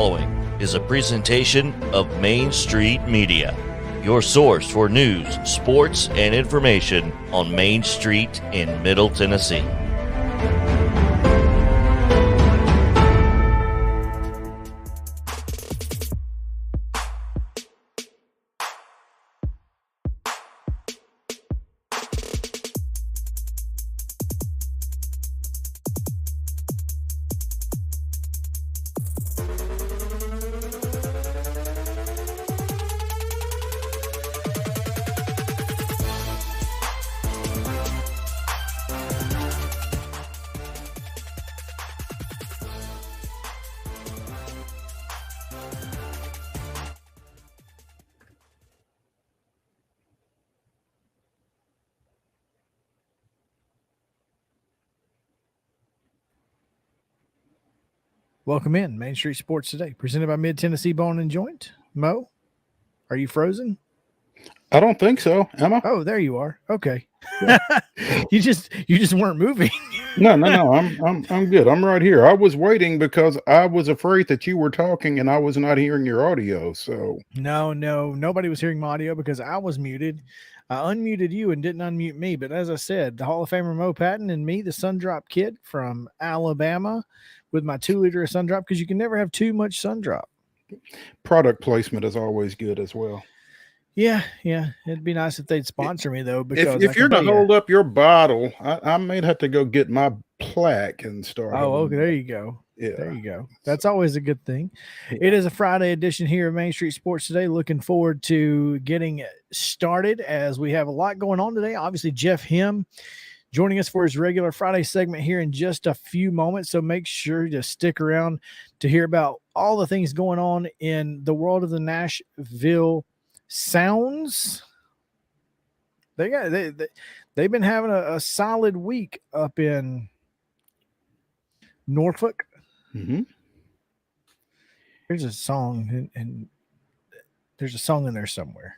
following is a presentation of Main Street Media, your source for news, sports, and information on Main Street in Middle Tennessee. Welcome in Main Street Sports Today, presented by Mid Tennessee Bone and Joint. Mo, are you frozen? I don't think so. Am I? Oh, there you are. Okay. Yeah. you just weren't moving. No. I'm good. I'm right here. I was waiting because I was afraid that you were talking and I was not hearing your audio. So no, nobody was hearing my audio because I was muted. I unmuted you and didn't unmute me. But as I said, the Hall of Famer Mo Patton and me, the Sundrop Kid from Alabama, with my 2-liter of Sundrop, because you can never have too much Sundrop. Product placement is always good as well. Yeah. It'd be nice if they'd sponsor me, though. Because if you're going to hold up your bottle, I may have to go get my plaque and start. Oh, okay. There you go. Yeah. There you go. That's always a good thing. Yeah. It is a Friday edition here of Main Street Sports Today. Looking forward to getting started as we have a lot going on today. Obviously, Jeff Him joining us for his regular Friday segment here in just a few moments. So make sure to stick around to hear about all the things going on in the world of the Nashville Sounds. They've been having a solid week up in Norfolk. Mm-hmm. There's a song, and there's a song in there somewhere.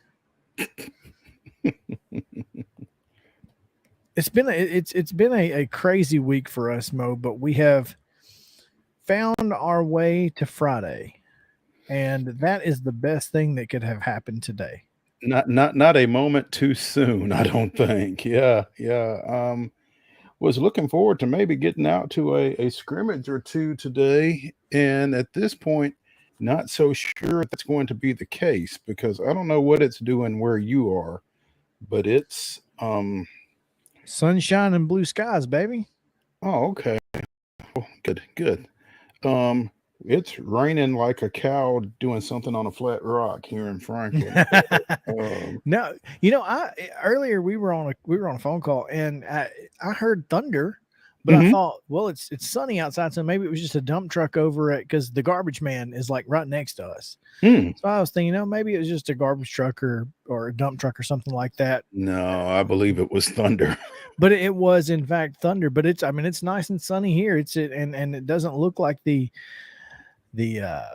It's been a crazy week for us, Mo, but we have found our way to Friday, and that is the best thing that could have happened today. Not a moment too soon, I don't think. Yeah. Was looking forward to maybe getting out to a scrimmage or two today, and at this point, not so sure that's going to be the case because I don't know what it's doing where you are, but it's sunshine and blue skies, baby. Oh, okay. Oh, good. It's raining like a cow doing something on a flat rock here in Franklin. No, earlier we were on a phone call and I heard thunder, but I thought, well, it's sunny outside, so maybe it was just a dump truck over it because the garbage man is like right next to us. So I was thinking, maybe it was just a garbage truck or a dump truck or something like that. No, I believe it was thunder. But it was in fact thunder. But it's nice and sunny here. And it doesn't look like the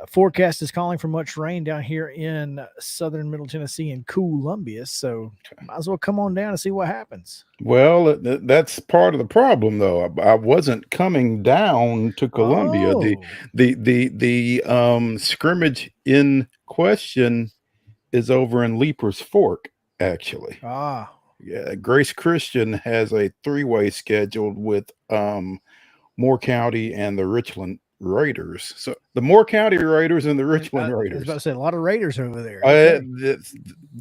forecast is calling for much rain down here in southern Middle Tennessee and Columbia. So might as well come on down and see what happens. Well, that's part of the problem, though. I wasn't coming down to Columbia. Oh. The scrimmage in question is over in Leaper's Fork, actually. Yeah, Grace Christian has a 3-way scheduled with Moore County and the Richland Raiders. So the Moore County Raiders and the Richland Raiders. I was about to say a lot of Raiders over there.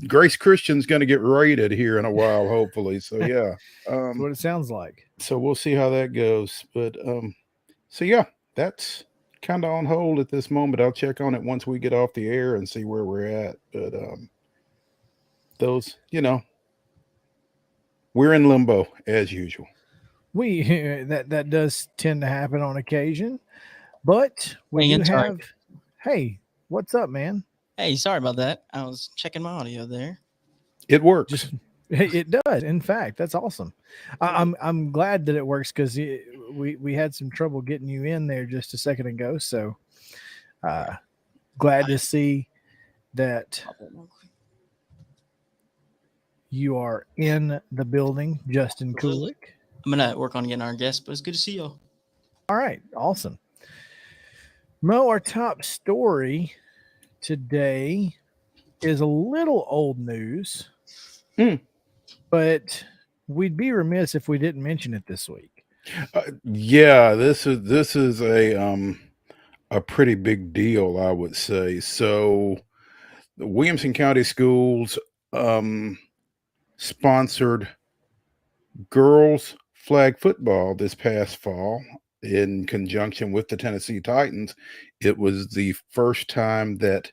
Grace Christian's going to get raided here in a while, hopefully. So yeah, that's what it sounds like. So we'll see how that goes. But so yeah, that's kind of on hold at this moment. I'll check on it once we get off the air and see where we're at. But those, we're in limbo as usual. That does tend to happen on occasion. But we do have. Hey, what's up, man? Hey, sorry about that. I was checking my audio there. It works. It does. In fact, that's awesome. I'm glad that it works because we had some trouble getting you in there just a second ago. So glad to see that you are in the building, Justin Kulik. I'm gonna work on getting our guest, but it's good to see you. All right, awesome. Mo, our top story today is a little old news, but we'd be remiss if we didn't mention it this week. Yeah, this is a pretty big deal, I would say. So, the Williamson County Schools sponsored girls flag football this past fall in conjunction with the Tennessee Titans. It was the first time that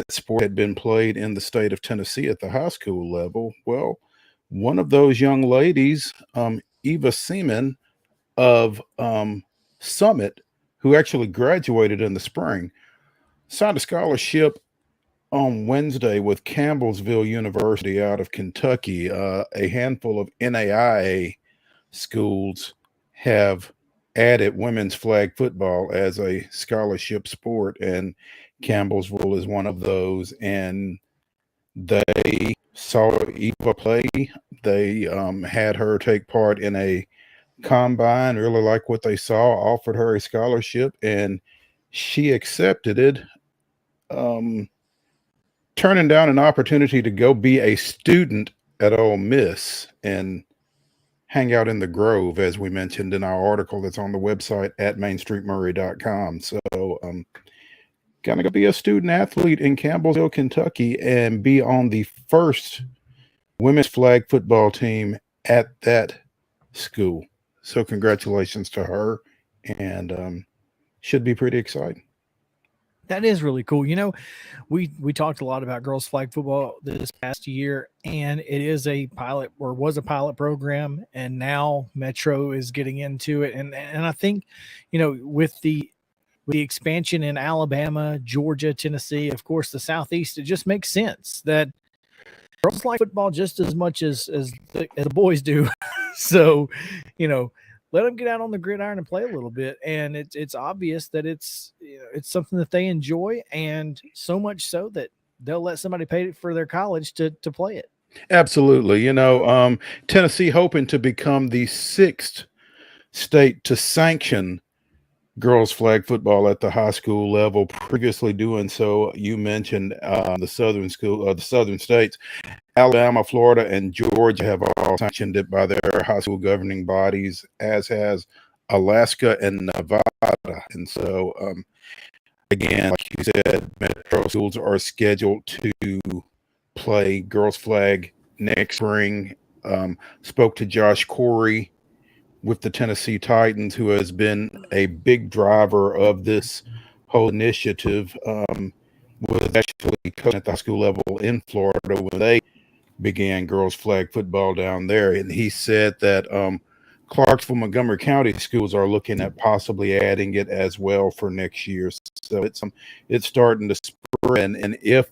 sport had been played in the state of Tennessee at the high school level. Well, one of those young ladies, Eva Seaman of Summit, who actually graduated in the spring, signed a scholarship on Wednesday with Campbellsville University out of Kentucky. A handful of NAIA schools have added women's flag football as a scholarship sport, and Campbellsville is one of those. And they saw Eva play. They had her take part in a combine, really liked what they saw, offered her a scholarship, and she accepted it, turning down an opportunity to go be a student at Ole Miss and hang out in the Grove, as we mentioned in our article that's on the website at mainstreetmurray.com. So gonna go be a student athlete in Campbellsville, Kentucky, and be on the first women's flag football team at that school. So congratulations to her, and should be pretty exciting. That is really cool. You know, we talked a lot about girls flag football this past year, and it is a pilot, or was a pilot program, and now Metro is getting into it. And I think, you know, with the expansion in Alabama, Georgia, Tennessee, of course, the Southeast, it just makes sense that girls like football just as much as the boys do. So, you know, let them get out on the gridiron and play a little bit. And it's obvious that it's something that they enjoy, and so much so that they'll let somebody pay for their college to play it. Absolutely. You know, Tennessee hoping to become the 6th state to sanction girls flag football at the high school level, previously doing so. You mentioned the southern states. Alabama, Florida, and Georgia have all sanctioned it by their high school governing bodies, as has Alaska and Nevada. And so, again, like you said, Metro schools are scheduled to play girls flag next spring. Spoke to Josh Corey with the Tennessee Titans, who has been a big driver of this whole initiative. Was actually coaching at the high school level in Florida when they began girls flag football down there. And he said that Clarksville, Montgomery County schools are looking at possibly adding it as well for next year. So it's starting to spread. And if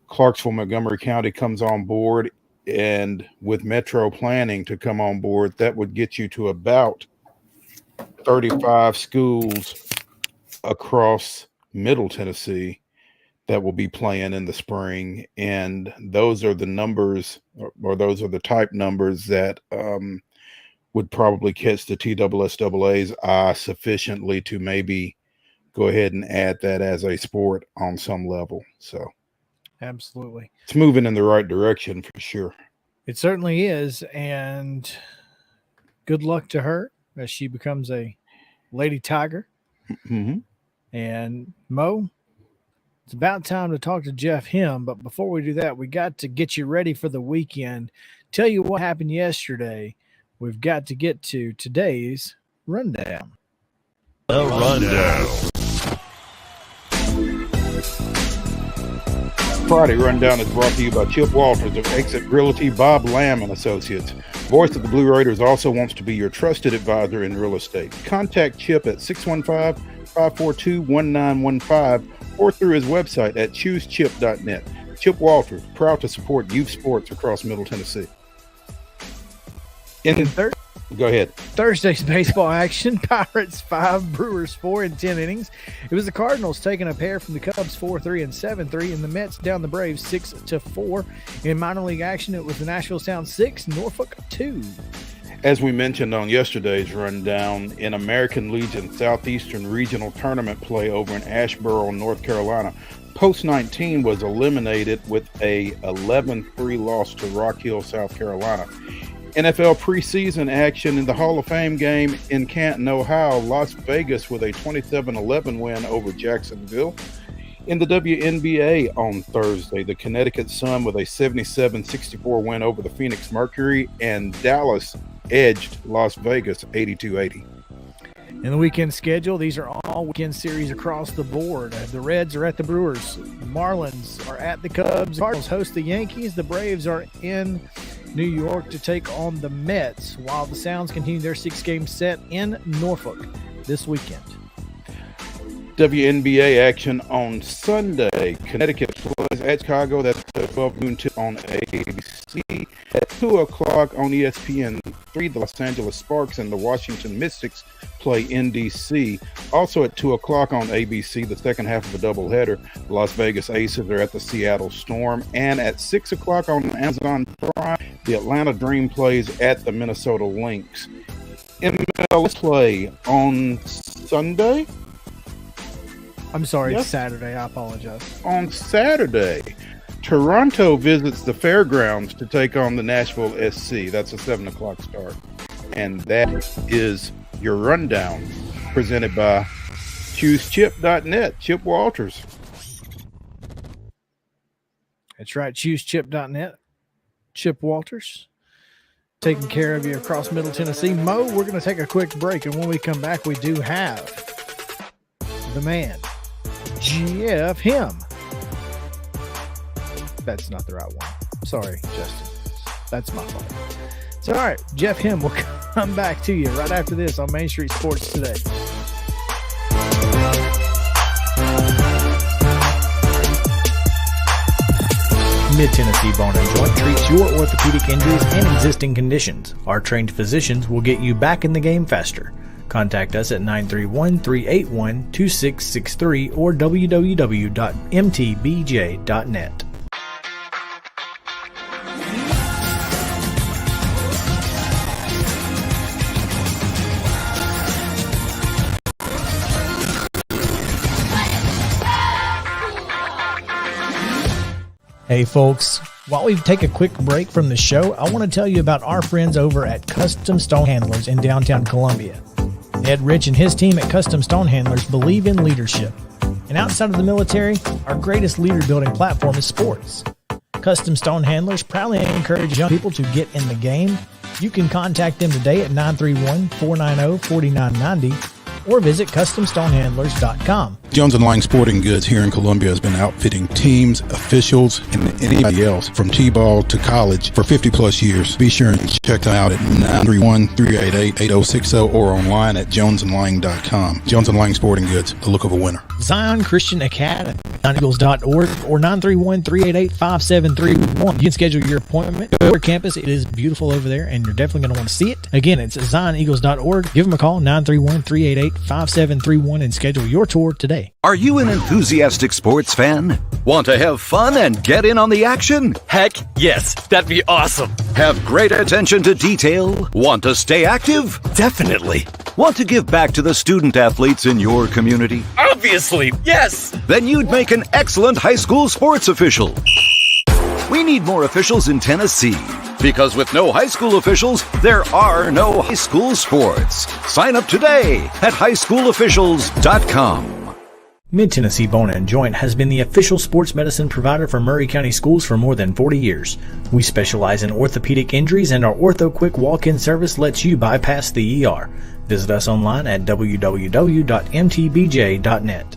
Clarksville, Montgomery County comes on board, and with Metro planning to come on board, that would get you to about 35 schools across Middle Tennessee that will be playing in the spring. And those are the numbers, or those are the type numbers that would probably catch the TSSAA's eye sufficiently to maybe go ahead and add that as a sport on some level. So absolutely, it's moving in the right direction for sure. It certainly is. And good luck to her as she becomes a Lady Tiger. Mm-hmm. And Mo, it's about time to talk to Jeff Him, but before we do that, we got to get you ready for the weekend. Tell you what happened yesterday. We've got to get to today's rundown. The rundown. Friday Rundown is brought to you by Chip Walters of Exit Realty, Bob Lamb and Associates. Voice of the Blue Raiders also wants to be your trusted advisor in real estate. Contact Chip at 615-542-1915 or through his website at choosechip.net. Chip Walters, proud to support youth sports across Middle Tennessee. Go ahead. Thursday's baseball action. Pirates 5, Brewers 4 in 10 innings. It was the Cardinals taking a pair from the Cubs 4-3 and 7-3, and the Mets down the Braves 6-4. In minor league action, it was the Nashville Sound 6, Norfolk 2. As we mentioned on yesterday's rundown, in American Legion Southeastern Regional Tournament play over in Asheboro, North Carolina, Post 19 was eliminated with a 11-3 loss to Rock Hill, South Carolina. NFL preseason action in the Hall of Fame game in Canton, Ohio, Las Vegas with a 27-11 win over Jacksonville. In the WNBA on Thursday, the Connecticut Sun with a 77-64 win over the Phoenix Mercury, and Dallas edged Las Vegas 82-80. In the weekend schedule, these are all weekend series across the board. The Reds are at the Brewers. The Marlins are at the Cubs. Cardinals host the Yankees. The Braves are in New York to take on the Mets, while the Sounds continue their 6-game set in Norfolk this weekend. WNBA action on Sunday. Connecticut plays at Chicago. That's 12 noon tip on ABC. At 2 o'clock on ESPN3, the Los Angeles Sparks and the Washington Mystics play in D.C. Also at 2 o'clock on ABC, the second half of a doubleheader, the Las Vegas Aces are at the Seattle Storm. And at 6 o'clock on Amazon Prime, the Atlanta Dream plays at the Minnesota Lynx. MLS play on Sunday. I'm sorry, Yep. It's Saturday. I apologize. On Saturday, Toronto visits the fairgrounds to take on the Nashville SC. That's a 7 o'clock start. And that is your rundown presented by ChooseChip.net. Chip Walters. That's right, ChooseChip.net. Chip Walters taking care of you across Middle Tennessee. Mo, we're going to take a quick break, and when we come back, we do have the man, Jeff Him. That's not the right one. Sorry, Justin. That's my fault. So, all right, Jeff Him will come back to you right after this on Main Street Sports Today. Mid-Tennessee Bone & Joint treats your orthopedic injuries and existing conditions. Our trained physicians will get you back in the game faster. Contact us at 931-381-2663 or www.mtbj.net. Hey folks, while we take a quick break from the show, I want to tell you about our friends over at Custom Stone Handlers in downtown Columbia. Ed Rich and his team at Custom Stone Handlers believe in leadership. And outside of the military, our greatest leader building platform is sports. Custom Stone Handlers proudly encourage young people to get in the game. You can contact them today at 931-490-4990 or visit CustomStonehandlers.com. Jones & Lang Sporting Goods here in Columbia has been outfitting teams, officials, and anybody else from T-ball to college for 50-plus years. Be sure and check them out at 931-388-8060 or online at jonesandlang.com. Jones & Lang Sporting Goods, the look of a winner. Zion Christian Academy, eagles.org or 931-388-5731. You can schedule your appointment at our campus. It is beautiful over there, and you're definitely going to want to see it. Again, it's zioneagles.org. Give them a call, 931-388-5731, and schedule your tour today. Are you an enthusiastic sports fan? Want to have fun and get in on the action? Heck yes, that'd be awesome. Have great attention to detail? Want to stay active? Definitely. Want to give back to the student athletes in your community? Obviously, yes. Then you'd make an excellent high school sports official. We need more officials in Tennessee, because with no high school officials, there are no high school sports. Sign up today at highschoolofficials.com. Mid-Tennessee Bone & Joint has been the official sports medicine provider for Murray County Schools for more than 40 years. We specialize in orthopedic injuries, and our Ortho Quick walk-in service lets you bypass the ER. Visit us online at www.mtbj.net.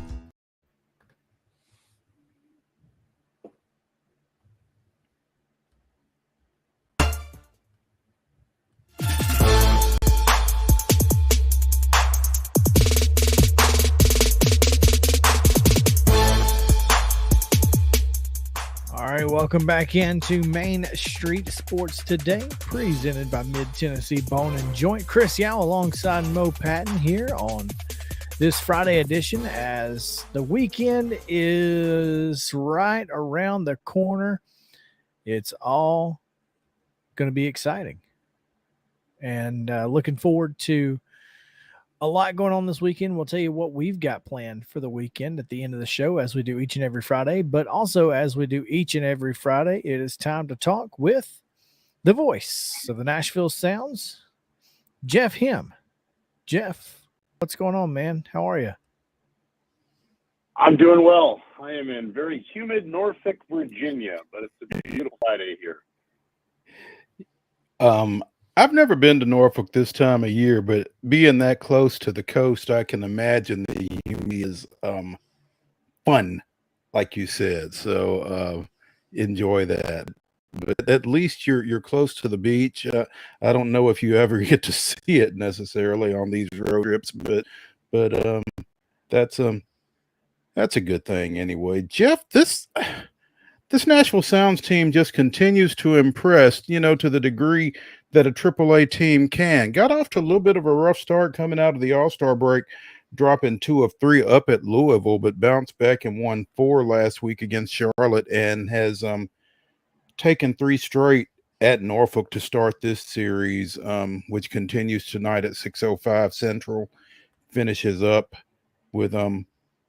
All right, welcome back into Main Street Sports Today, presented by Mid-Tennessee Bone & Joint. Chris Yao alongside Mo Patton here on this Friday edition as the weekend is right around the corner. It's all going to be exciting. and looking forward to a lot going on this weekend. We'll tell you what we've got planned for the weekend at the end of the show, as we do each and every Friday. But also, as we do each and every Friday, it is time to talk with the voice of the Nashville Sounds, Jeff Him. Jeff, what's going on, man? How are you? I'm doing well. I am in very humid Norfolk, Virginia, but it's a beautiful Friday here. I've never been to Norfolk this time of year, but being that close to the coast, I can imagine the humidity is fun, like you said. So enjoy that. But at least you're close to the beach. I don't know if you ever get to see it necessarily on these road trips, but that's a good thing anyway. Jeff, this Nashville Sounds team just continues to impress, to the degree that a AAA team can. Got off to a little bit of a rough start coming out of the All-Star break, dropping 2 of 3 up at Louisville, but bounced back and won 4 last week against Charlotte, and has taken 3 straight at Norfolk to start this series, which continues tonight at 6:05 Central. Finishes up with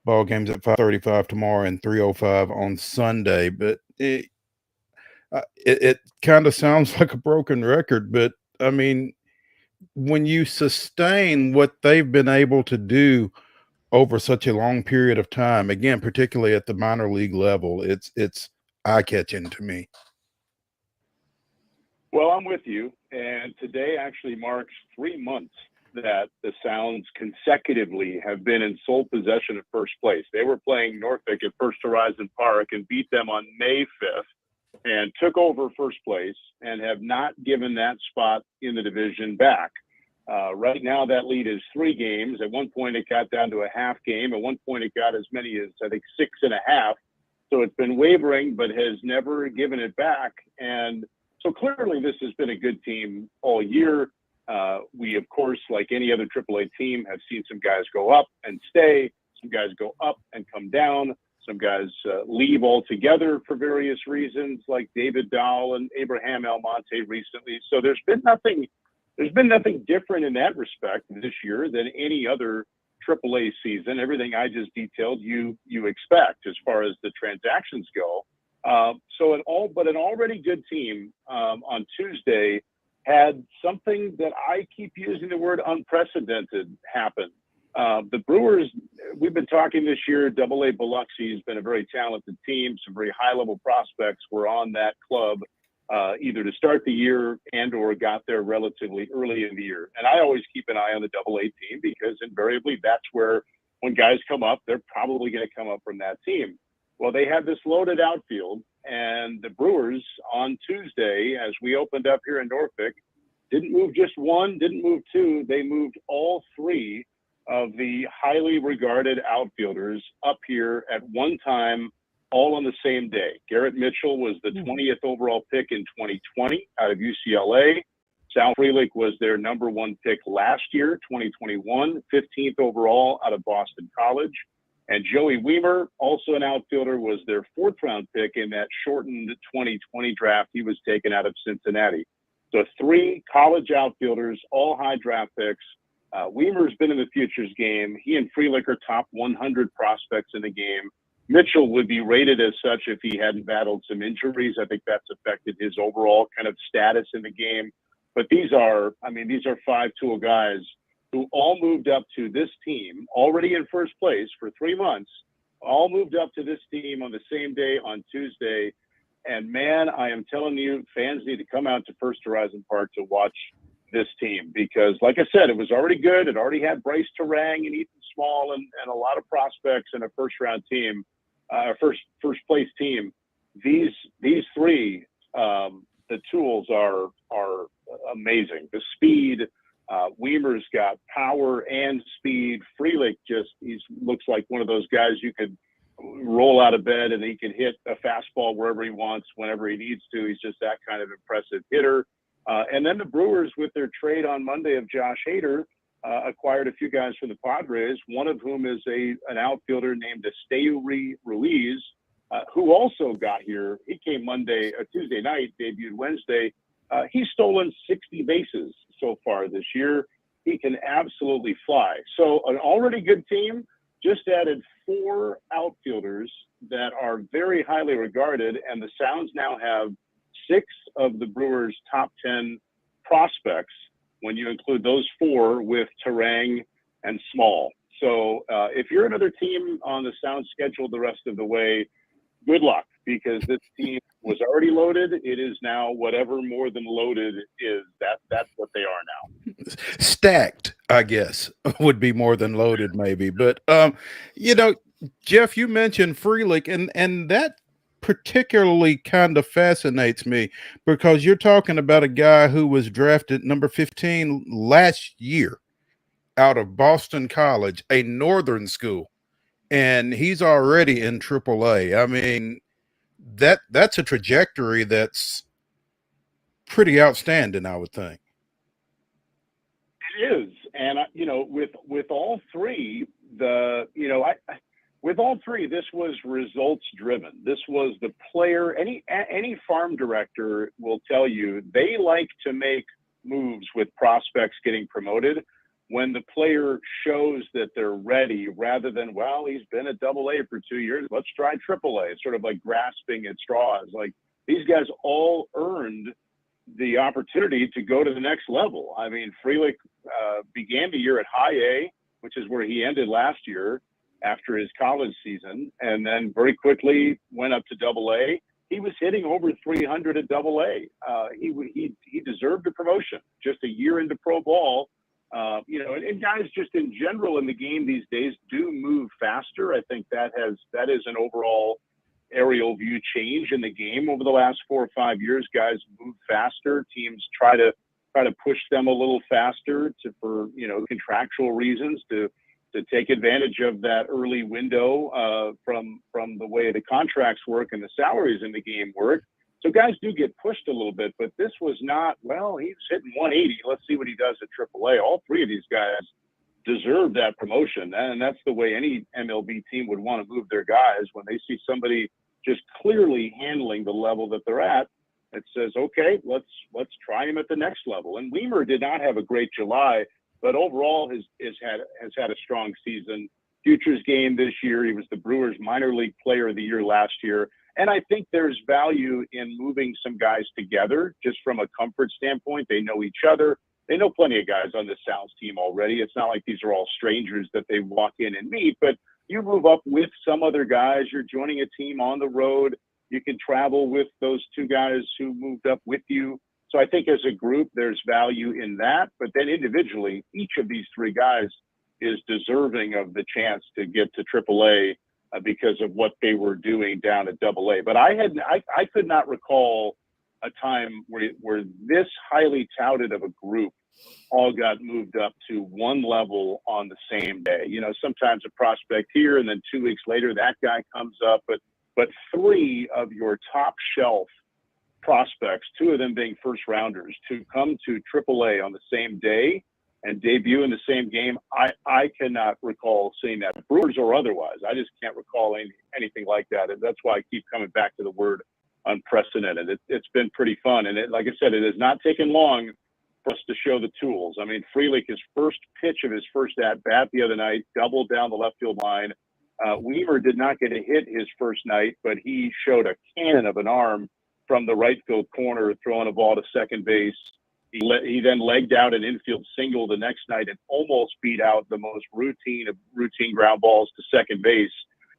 ball games at 5:35 tomorrow and 3:05 on Sunday. But it kind of sounds like a broken record, but I mean, when you sustain what they've been able to do over such a long period of time, again, particularly at the minor league level, it's eye-catching to me. Well, I'm with you, and today actually marks 3 months that the Sounds consecutively have been in sole possession of first place. They were playing Norfolk at First Horizon Park and beat them on May 5th and took over first place and have not given that spot in the division back. Right now, that lead is 3 games. At one point, it got down to a half game. At one point, it got as many as, I think, 6.5. So it's been wavering, but has never given it back. And so clearly, this has been a good team all year. We, of course, like any other AAA team, have seen some guys go up and stay, some guys go up and come down, some guys leave altogether for various reasons, like David Dowell and Abraham Almonte recently. So there's been nothing different in that respect this year than any other AAA season. Everything I just detailed, you expect as far as the transactions go. So an already good team on Tuesday had something that I keep using the word unprecedented happen. The Brewers, we've been talking this year, AA Biloxi has been a very talented team. Some very high-level prospects were on that club either to start the year and or got there relatively early in the year. And I always keep an eye on the AA team because invariably that's where when guys come up, they're probably going to come up from that team. Well, they had this loaded outfield, and the Brewers on Tuesday, as we opened up here in Norfolk, didn't move just 1, didn't move 2. They moved all 3 of the highly regarded outfielders up here at one time, all on the same day. Garrett Mitchell was the 20th overall pick in 2020 out of UCLA. Sal Frelick was their number 1 pick last year, 2021, 15th overall out of Boston College. And Joey Weimer, also an outfielder, was their 4th-round pick in that shortened 2020 draft. He was taken out of Cincinnati. So 3 college outfielders, all high draft picks. Weimer's been in the futures game. He and Frelick are top 100 prospects in the game. Mitchell would be rated as such if he hadn't battled some injuries. I think that's affected his overall kind of status in the game. But these are 5-tool guys who all moved up to this team, already in first place for 3 months, all moved up to this team on the same day on Tuesday. And man, I am telling you, fans need to come out to First Horizon Park to watch this team because, like I said, it was already good. It already had Bryce Terang and Ethan Small and a lot of prospects and a first-round team, first place team. These 3, the tools are amazing. The speed. Weimer's got power and speed. Frelick looks like one of those guys you could roll out of bed and he can hit a fastball wherever he wants, whenever he needs to. He's just that kind of impressive hitter. And then the Brewers, with their trade on Monday of Josh Hader, acquired a few guys from the Padres, one of whom is an outfielder named Esteury Ruiz, who also got here. He came Tuesday night, debuted Wednesday. He's stolen 60 bases so far this year. He can absolutely fly. So an already good team just added 4 outfielders that are very highly regarded, and the Sounds now have 6 of the Brewers' top 10 prospects when you include those 4 with Terang and Small. So if you're another team on the Sounds schedule the rest of the way, good luck, because this team was already loaded. It is now whatever more than loaded is. That's what they are now. Stacked, I guess, would be more than loaded, maybe. But Jeff, you mentioned Frelick, and that particularly kind of fascinates me, because you're talking about a guy who was drafted number 15 last year out of Boston College, a northern school, and he's already in AAA. I mean, that's a trajectory that's pretty outstanding, I would think. It is, and with all three, with all three, this was results driven. This was the player. Any farm director will tell you they like to make moves with prospects getting promoted when the player shows that they're ready, rather than, well, he's been at AA for 2 years, let's try AAA. It's sort of like grasping at straws. Like, these guys all earned the opportunity to go to the next level. I mean, Frelick began the year at high A, which is where he ended last year after his college season, and then very quickly went up to AA. He was hitting over 300 at AA. He deserved a promotion just a year into pro ball. And guys just in general in the game these days do move faster. I think that is an overall aerial view change in the game over the last 4 or 5 years. Guys move faster. Teams try to push them a little faster for contractual reasons to take advantage of that early window from the way the contracts work and the salaries in the game work. So guys do get pushed a little bit, but this was not, well, he's hitting 180. Let's see what he does at AAA. All 3 of these guys deserve that promotion. And that's the way any MLB team would want to move their guys when they see somebody just clearly handling the level that they're at. It says, okay, let's try him at the next level. And Weimer did not have a great July, but overall has had a strong season. Futures game this year. He was the Brewers minor league player of the year last year. And I think there's value in moving some guys together just from a comfort standpoint. They know each other. They know plenty of guys on this Sounds team already. It's not like these are all strangers that they walk in and meet, but you move up with some other guys. You're joining a team on the road. You can travel with those 2 guys who moved up with you. So I think as a group, there's value in that. But then individually, each of these 3 guys is deserving of the chance to get to AAA because of what they were doing down at AA. But I could not recall a time where this highly touted of a group all got moved up to one level on the same day. Sometimes a prospect here, and then 2 weeks later that guy comes up. But 3 of your top shelf prospects, 2 of them being first rounders, to come to AAA on the same day and debut in the same game, I cannot recall seeing that, Brewers or otherwise. I just can't recall anything like that. And that's why I keep coming back to the word unprecedented. It's been pretty fun. And like I said, it has not taken long for us to show the tools. I mean, Frelick, his first pitch of his first at-bat the other night, doubled down the left field line. Weimer did not get a hit his first night, but he showed a cannon of an arm from the right field corner, throwing a ball to second base. He then legged out an infield single the next night and almost beat out the most routine of routine ground balls to second base,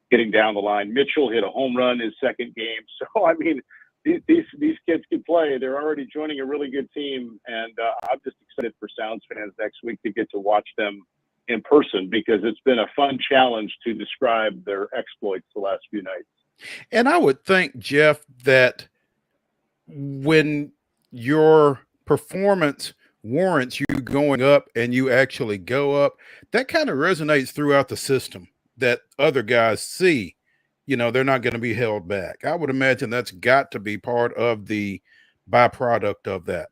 getting down the line. Mitchell hit a home run his second game. So, I mean, these kids can play. They're already joining a really good team, and I'm just excited for Sounds fans next week to get to watch them in person, because it's been a fun challenge to describe their exploits the last few nights. And I would think, Jeff, that when your performance warrants you going up and you actually go up, that kind of resonates throughout the system, that other guys see, they're not going to be held back. I would imagine that's got to be part of the byproduct of that.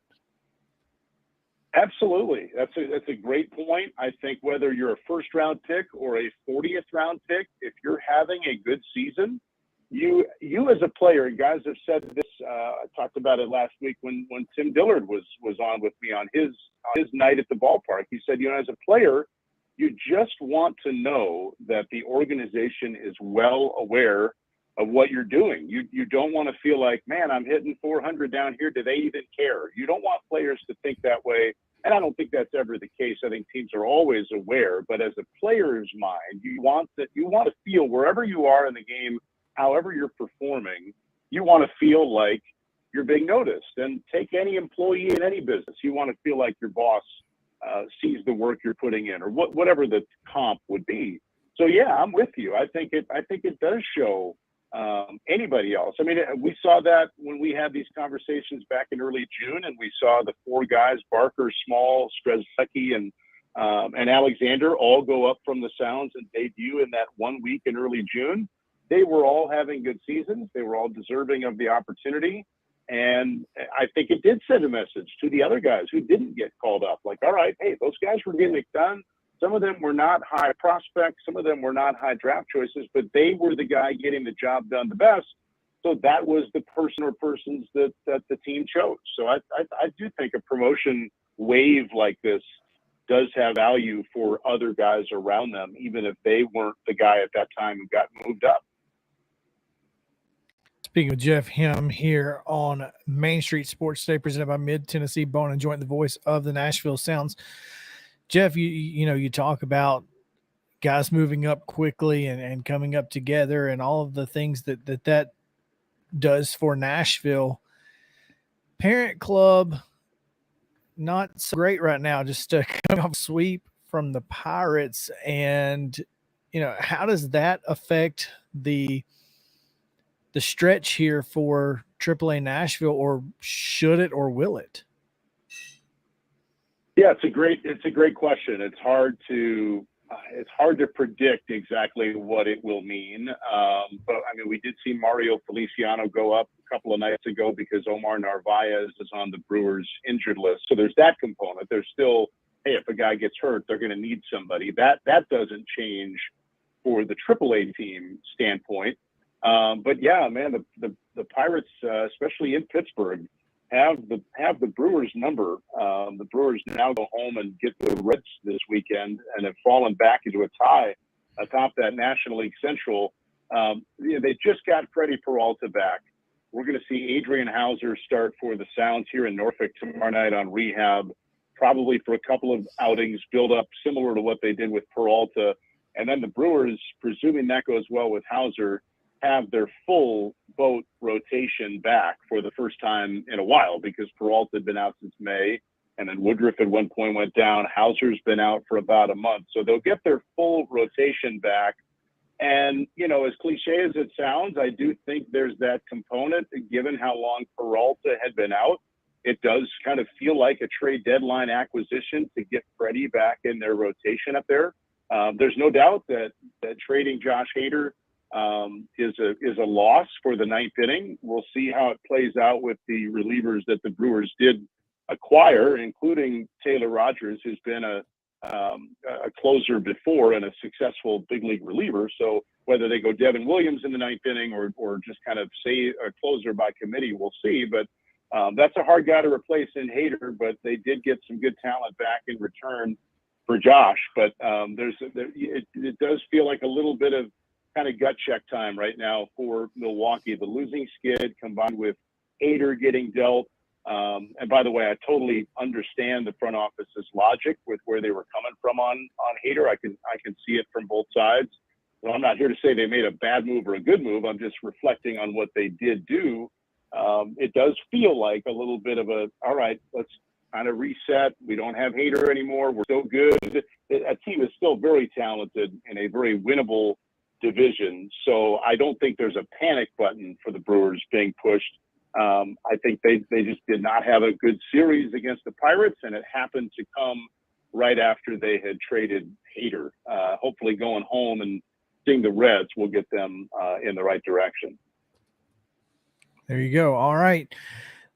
Absolutely. That's a great point. I think whether you're a first round pick or a 40th round pick, if you're having a good season, you as a player, and guys have said this, I talked about it last week when Tim Dillard was on with me on his night at the ballpark. He said, as a player, you just want to know that the organization is well aware of what you're doing. You don't want to feel like, man, I'm hitting 400 down here. Do they even care? You don't want players to think that way. And I don't think that's ever the case. I think teams are always aware, but as a player's mind, you want to feel wherever you are in the game, however you're performing, you want to feel like you're being noticed. And take any employee in any business. You want to feel like your boss sees the work you're putting in, or whatever the comp would be. So yeah, I'm with you. I think it does show anybody else. I mean, we saw that when we had these conversations back in early June, and we saw the four guys, Barker, Small, Strzelecki, and Alexander, all go up from the Sounds and debut in that 1 week in early June. They were all having good seasons. They were all deserving of the opportunity. And I think it did send a message to the other guys who didn't get called up. Like, all right, hey, those guys were getting it done. Some of them were not high prospects. Some of them were not high draft choices, but they were the guy getting the job done the best. So that was the person or persons that the team chose. So I do think a promotion wave like this does have value for other guys around them, even if they weren't the guy at that time who got moved up. Speaking of Jeff Him here on Main Street Sports Today, presented by Mid-Tennessee Bone and Joint, the voice of the Nashville Sounds. Jeff, you talk about guys moving up quickly and coming up together and all of the things that does for Nashville. Parent club, not so great right now, just coming off sweep from the Pirates. And, how does that affect the stretch here for AAA Nashville, or should it, or will it? Yeah, it's a great question. It's hard to predict exactly what it will mean. But I mean, we did see Mario Feliciano go up a couple of nights ago because Omar Narvaez is on the Brewers injured list. So there's that component. There's still, hey, if a guy gets hurt, they're going to need somebody. That doesn't change for the AAA team standpoint. But yeah, man, the Pirates, especially in Pittsburgh, have the Brewers number. The Brewers now go home and get the Reds this weekend and have fallen back into a tie atop that National League Central. They just got Freddie Peralta back. We're going to see Adrian Hauser start for the Sounds here in Norfolk tomorrow night on rehab, probably for a couple of outings, build up similar to what they did with Peralta. And then the Brewers, presuming that goes well with Hauser, have their full boat rotation back for the first time in a while, because Peralta had been out since May, and then Woodruff at one point went down. Hauser's been out for about a month. So they'll get their full rotation back. And, as cliche as it sounds, I do think there's that component, given how long Peralta had been out. It does kind of feel like a trade deadline acquisition to get Freddie back in their rotation up there. There's no doubt that trading Josh Hader is a loss for the ninth inning. We'll see how it plays out with the relievers that the Brewers did acquire, including Taylor Rogers, who's been a closer before and a successful big league reliever. So whether they go Devin Williams in the ninth inning or just kind of say a closer by committee, we'll see. But that's a hard guy to replace in Hader, but they did get some good talent back in return for Josh. But it does feel like a little bit of kind of gut check time right now for Milwaukee. The losing skid combined with Hader getting dealt. And by the way, I totally understand the front office's logic with where they were coming from on Hader. I can see it from both sides. So I'm not here to say they made a bad move or a good move. I'm just reflecting on what they did do. It does feel like a little bit of all right, let's kind of reset. We don't have Hader anymore. We're so good. That team is still very talented in a very winnable division. So I don't think there's a panic button for the Brewers being pushed. I think they just did not have a good series against the Pirates, and it happened to come right after they had traded Hader. Hopefully going home and seeing the Reds will get them in the right direction. There you go. All right.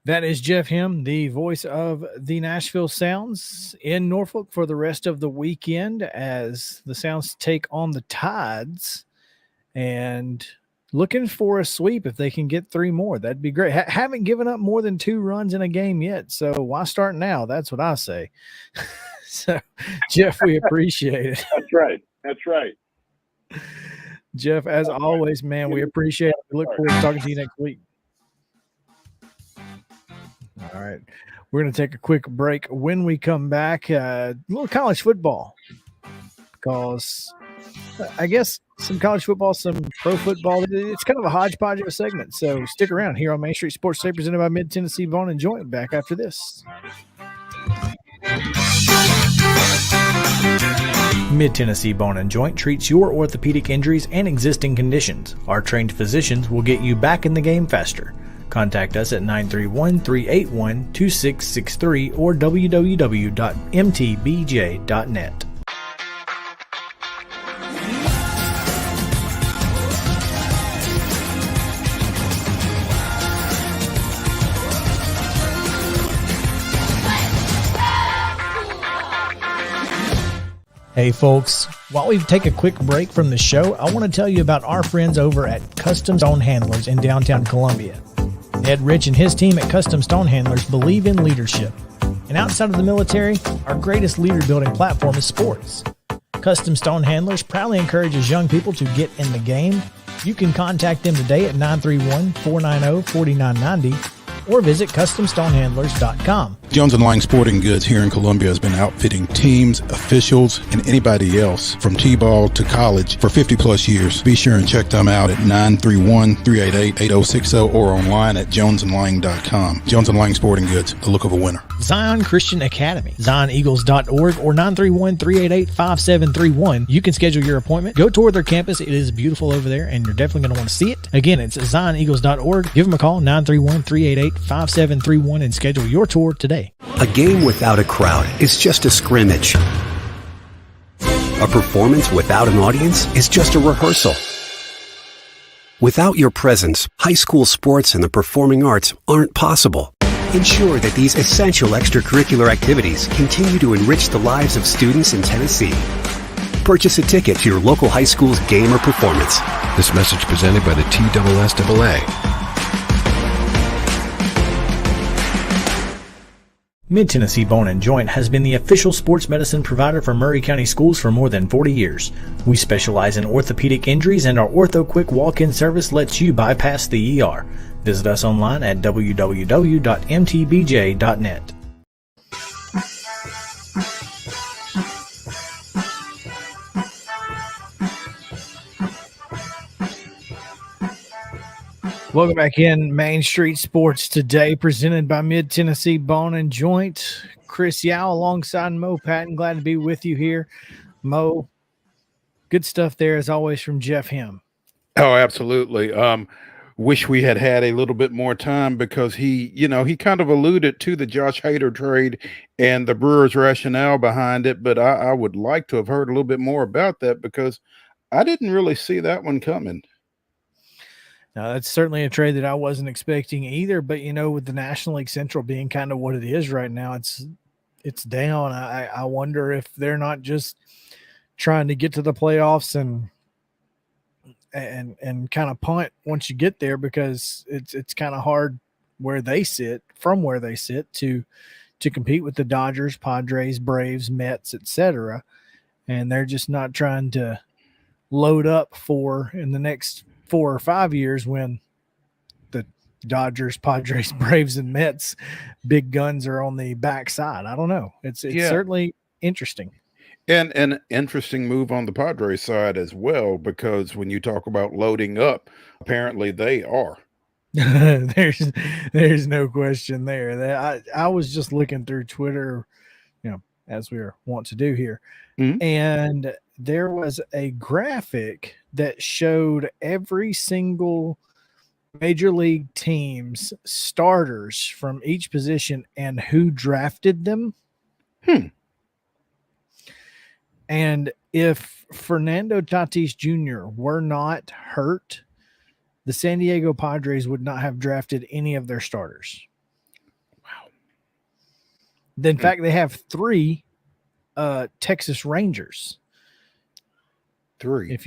That is Jeff Him, the voice of the Nashville Sounds in Norfolk for the rest of the weekend as the Sounds take on the Tides. And looking for a sweep. If they can get 3 more, that'd be great. Haven't given up more than 2 runs in a game yet, so why start now? That's what I say. So, Jeff, we appreciate it. That's right. That's right. Jeff, as always, man, we appreciate it. We look forward to talking to you next week. All right. We're going to take a quick break. When we come back, a little college football, because I guess some college football, some pro football. It's kind of a hodgepodge of a segment. So stick around here on Main Street Sports Today, presented by Mid-Tennessee Bone and Joint. Back after this. Mid-Tennessee Bone and Joint treats your orthopedic injuries and existing conditions. Our trained physicians will get you back in the game faster. Contact us at 931-381-2663 or www.mtbj.net. Hey folks, while we take a quick break from the show, I want to tell you about our friends over at Custom Stone Handlers in downtown Columbia. Ed Rich and his team at Custom Stone Handlers believe in leadership. And outside of the military, our greatest leader building platform is sports. Custom Stone Handlers proudly encourages young people to get in the game. You can contact them today at 931-490-4990 or visit CustomStonehandlers.com. Jones & Lang Sporting Goods here in Columbia has been outfitting teams, officials, and anybody else from T-ball to college for 50-plus years. Be sure and check them out at 931-388-8060 or online at jonesandlang.com. Jones & Lang Sporting Goods, the look of a winner. Zion Christian Academy, ZionEagles.org or 931-388-5731. You can schedule your appointment. Go tour their campus. It is beautiful over there, and you're definitely going to want to see it. Again, it's ZionEagles.org. Give them a call, 931-388-5731, and schedule your tour today. A game without a crowd is just a scrimmage. A performance without an audience is just a rehearsal. Without your presence, high school sports and the performing arts aren't possible. Ensure that these essential extracurricular activities continue to enrich the lives of students in Tennessee. Purchase a ticket to your local high school's game or performance. This message presented by the TSSAA. Mid-Tennessee Bone and Joint has been the official sports medicine provider for Maury County schools for more than 40 years. We specialize in orthopedic injuries, and our Ortho Quick walk-in service lets you bypass the ER. Visit us online at www.mtbj.net. Welcome back in Main Street Sports Today, presented by Mid-Tennessee Bone and Joint. Chris Yao alongside Mo Patton. Glad to be with you here. Mo, good stuff there as always from Jeff Him. Oh, absolutely. Wish we had a little bit more time because he kind of alluded to the Josh Hader trade and the Brewers' rationale behind it, but I would like to have heard a little bit more about that because I didn't really see that one coming. Now, that's certainly a trade that I wasn't expecting either, but, with the National League Central being kind of what it is right now, it's down. I wonder if they're not just trying to get to the playoffs and kind of punt once you get there, because it's kind of hard where they sit to compete with the Dodgers, Padres, Braves, Mets, etc. And they're just not trying to load up in the next 4 or 5 years when the Dodgers, Padres, Braves, and Mets big guns are on the backside. I don't know. It's certainly interesting. And an interesting move on the Padres side as well, because when you talk about loading up, apparently they are. There's no question there. I was just looking through Twitter, as we want to do here, and there was a graphic that showed every single major league team's starters from each position and who drafted them. And if Fernando Tatis Jr. were not hurt, the San Diego Padres would not have drafted any of their starters. Wow. In fact, they have 3 Texas Rangers. 3.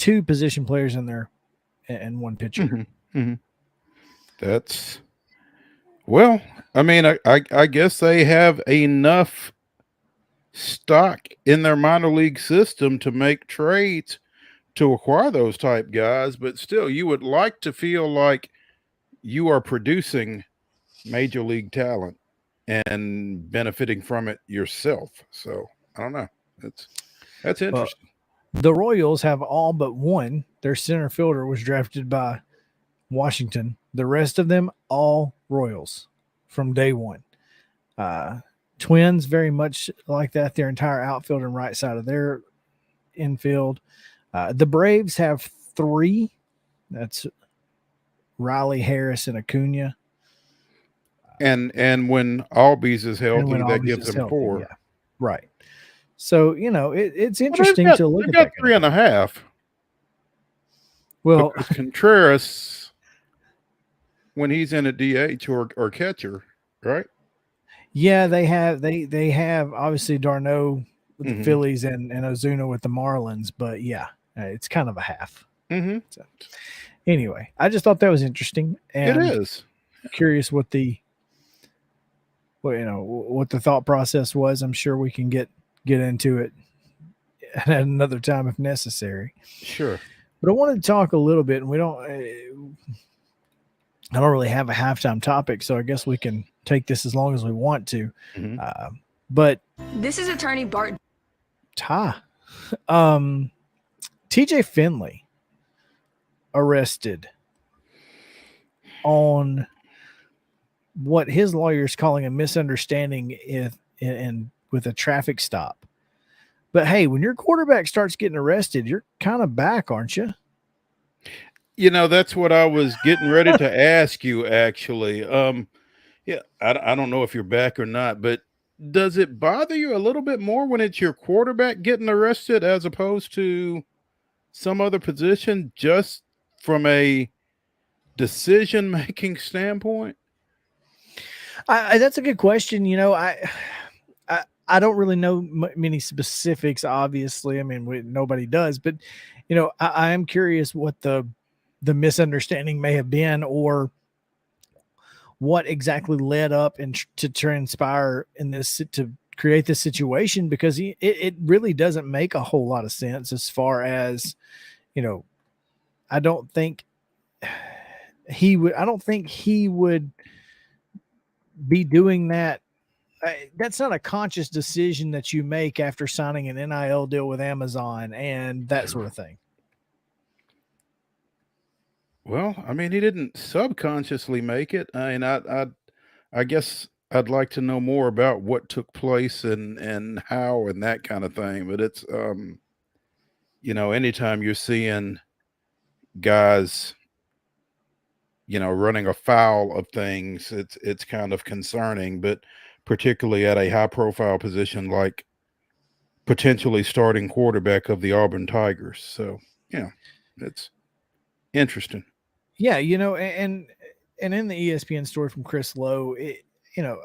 2 position players in there and 1 pitcher. Mm-hmm. Mm-hmm. That's well. I mean, I guess they have enough stock in their minor league system to make trades to acquire those type guys, but still, you would like to feel like you are producing major league talent and benefiting from it yourself. So I don't know. That's interesting. The Royals have all but one. Their center fielder was drafted by Washington. The rest of them, all Royals from day one. Twins, very much like that. Their entire outfield and right side of their infield. The Braves have 3. That's Riley, Harris, and Acuna. And when Albies is healthy, that gives them 4. Yeah. Right. So, it's interesting to look at. They've got 3.5. Well, Contreras, when he's in a DH or catcher, right? Yeah, they have obviously Darno with the Phillies and Ozuna with the Marlins, but yeah, it's kind of a half. Mm-hmm. So, anyway, I just thought that was interesting. And it is. Curious what the thought process was. I'm sure we can get into it at another time if necessary. Sure. But I wanted to talk a little bit, and I don't really have a halftime topic, so I guess we can take this as long as we want to. Mm-hmm. But this is Attorney Bart. TJ Finley arrested on what his lawyer is calling a misunderstanding with a traffic stop. But hey, when your quarterback starts getting arrested, you're kind of back, aren't you? That's what I was getting ready to ask you, actually. Yeah, I don't know if you're back or not, but does it bother you a little bit more when it's your quarterback getting arrested as opposed to some other position, just from a decision-making standpoint? That's a good question. I don't really know many specifics, obviously. I mean, nobody does, but I am curious what the misunderstanding may have been, or what exactly led up and to transpire in this to create this situation, because it really doesn't make a whole lot of sense as far as, I don't think he would be doing that. That's not a conscious decision that you make after signing an NIL deal with Amazon and that sort of thing. Well, I mean, he didn't subconsciously make it. I guess I'd like to know more about what took place and how and that kind of thing. But it's, anytime you're seeing guys, running afoul of things, it's kind of concerning. But particularly at a high-profile position like potentially starting quarterback of the Auburn Tigers. So, it's interesting. Yeah, and in the ESPN story from Chris Lowe,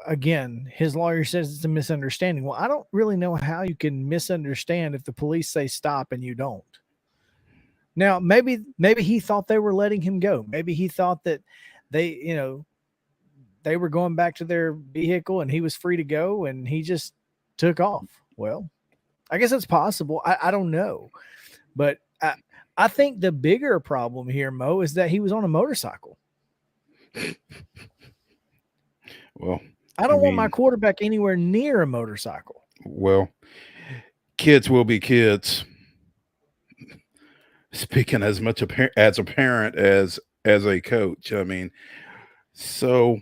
again, his lawyer says it's a misunderstanding. Well, I don't really know how you can misunderstand if the police say stop and you don't. Now, maybe he thought they were letting him go. Maybe he thought that they were going back to their vehicle and he was free to go and he just took off. Well, I guess it's possible. I don't know. But I think the bigger problem here, Mo, is that he was on a motorcycle. Well, I don't want my quarterback anywhere near a motorcycle. Well, kids will be kids. Speaking as much as a parent as a coach. I mean, so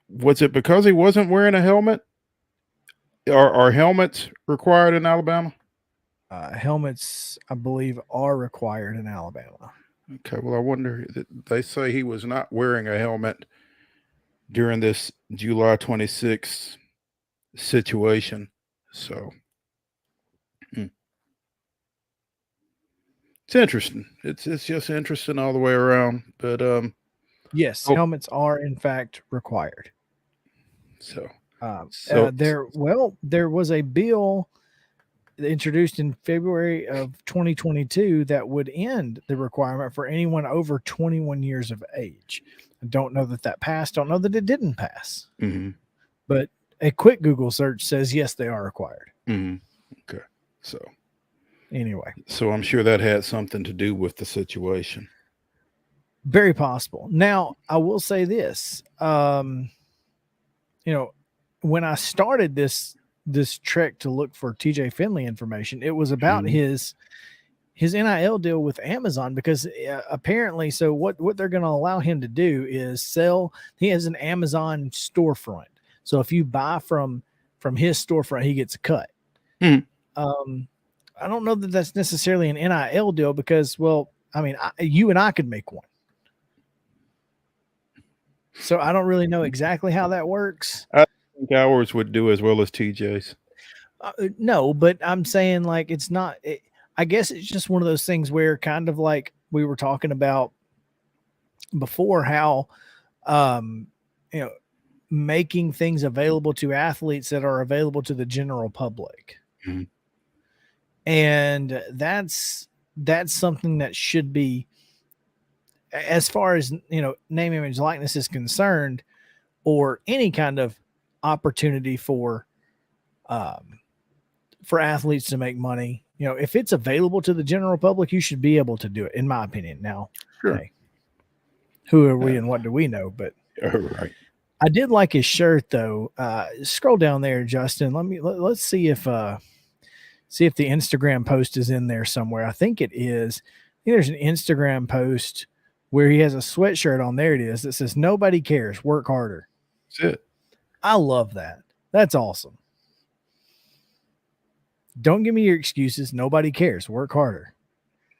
was it because he wasn't wearing a helmet? Are helmets required in Alabama? Helmets, I believe, are required in Alabama. Okay, well, I wonder, they say he was not wearing a helmet during this July 26th situation. So it's interesting. It's just interesting all the way around. But yes, helmets are in fact required. So there was a bill introduced in February of 2022 that would end the requirement for anyone over 21 years of age. I don't know that passed. Don't know that it didn't pass. Mm-hmm. But a quick Google search says, yes, they are required. Mm-hmm. Okay. So anyway. So I'm sure that had something to do with the situation. Very possible. Now, I will say this. When I started this trek to look for TJ Finley information, it was about his NIL deal with Amazon, because apparently, so what they're going to allow him to do is sell. He has an Amazon storefront, so if you buy from his storefront, he gets a cut. I don't know that that's necessarily an NIL deal, because, well, I mean, you and I could make one. So I don't really know exactly how that works. I think ours would do as well as TJ's. No, but I'm saying, like, it's not. I guess it's just one of those things where, kind of like we were talking about before, how making things available to athletes that are available to the general public. Mm-hmm. And that's something that should be, as far as, name, image, likeness is concerned, or any kind of opportunity for athletes to make money. If it's available to the general public, you should be able to do it, in my opinion. Now, sure. Hey, who are we and what do we know? But right. I did like his shirt, though. Scroll down there, Justin. Let's see if the Instagram post is in there somewhere. I think it is. I think there's an Instagram post where he has a sweatshirt on. There it is. That says, "Nobody cares. Work harder." That's it. I love that. That's awesome. Don't give me your excuses. Nobody cares. Work harder.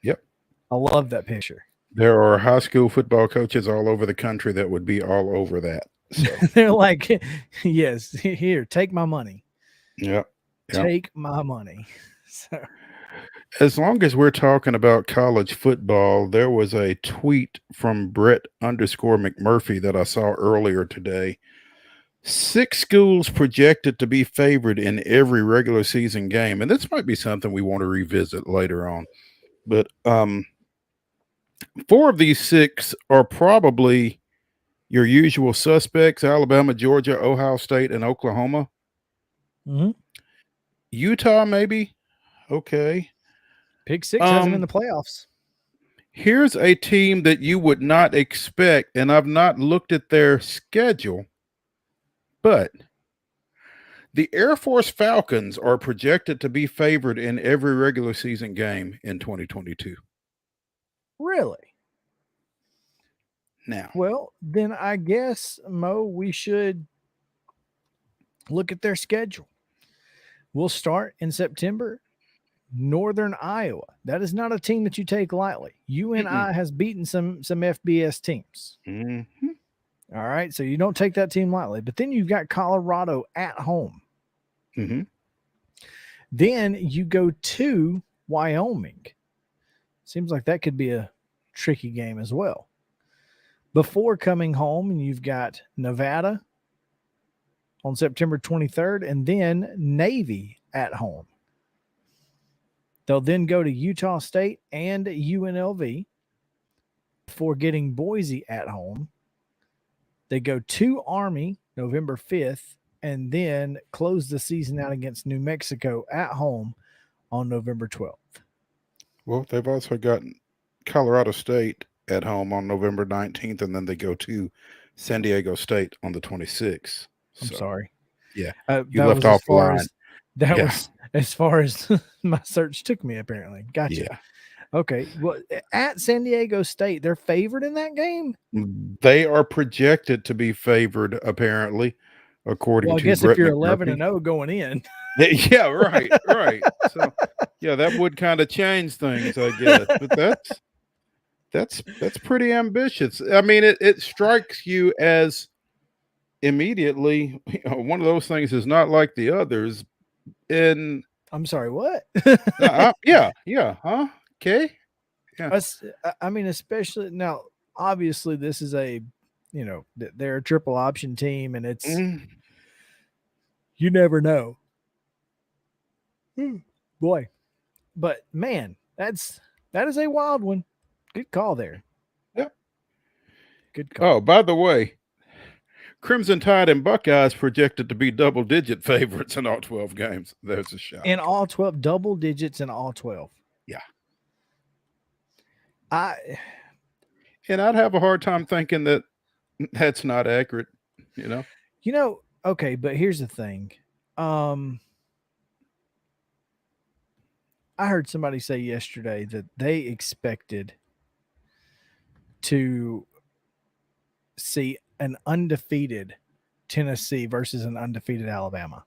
Yep. I love that picture. There are high school football coaches all over the country that would be all over that. So. They're like, yes, here, take my money. Yep. Take my money. So, as long as we're talking about college football, there was a tweet from Brett_McMurphy that I saw earlier today. 6 schools projected to be favored in every regular season game. And this might be something we want to revisit later on. But 4 of these 6 are probably your usual suspects: Alabama, Georgia, Ohio State, and Oklahoma. Mm-hmm. Utah, maybe. Okay. Pick 6 has them in the playoffs. Here's a team that you would not expect, and I've not looked at their schedule, but the Air Force Falcons are projected to be favored in every regular season game in 2022. Really? Now, well, then I guess, Mo, we should look at their schedule. We'll start in September. Northern Iowa. That is not a team that you take lightly. UNI has beaten some FBS teams. Mm-hmm. All right, so you don't take that team lightly. But then you've got Colorado at home. Mm-hmm. Then you go to Wyoming. Seems like that could be a tricky game as well. Before coming home, you've got Nevada on September 23rd, and then Navy at home. They'll then go to Utah State and UNLV before getting Boise at home. They go to Army November 5th, and then close the season out against New Mexico at home on November 12th. Well, they've also got Colorado State at home on November 19th, and then they go to San Diego State on the 26th. I'm sorry. Yeah. You left off the line. That was as far as my search took me, apparently. Gotcha. Yeah. Okay. Well, at San Diego State, they're favored in that game? They are projected to be favored, apparently, according to I guess Brett if you're McMurphy. 11-0 going in. Yeah, right. So, yeah, that would kind of change things, I guess. But that's pretty ambitious. I mean, it strikes you as immediately, one of those things is not like the others. And I'm sorry, what? yeah, huh? Okay. Yeah. I mean, especially now, obviously this is they're a triple option team, and it's you never know. Boy, but man, that is a wild one. Good call there. Yep. Good call. Oh, by the way, Crimson Tide and Buckeyes projected to be double-digit favorites in all 12 games. There's a shot. In all 12, double digits in all 12. Yeah. And I'd have a hard time thinking that that's not accurate, you know? Okay, but here's the thing. I heard somebody say yesterday that they expected to see an undefeated Tennessee versus an undefeated Alabama.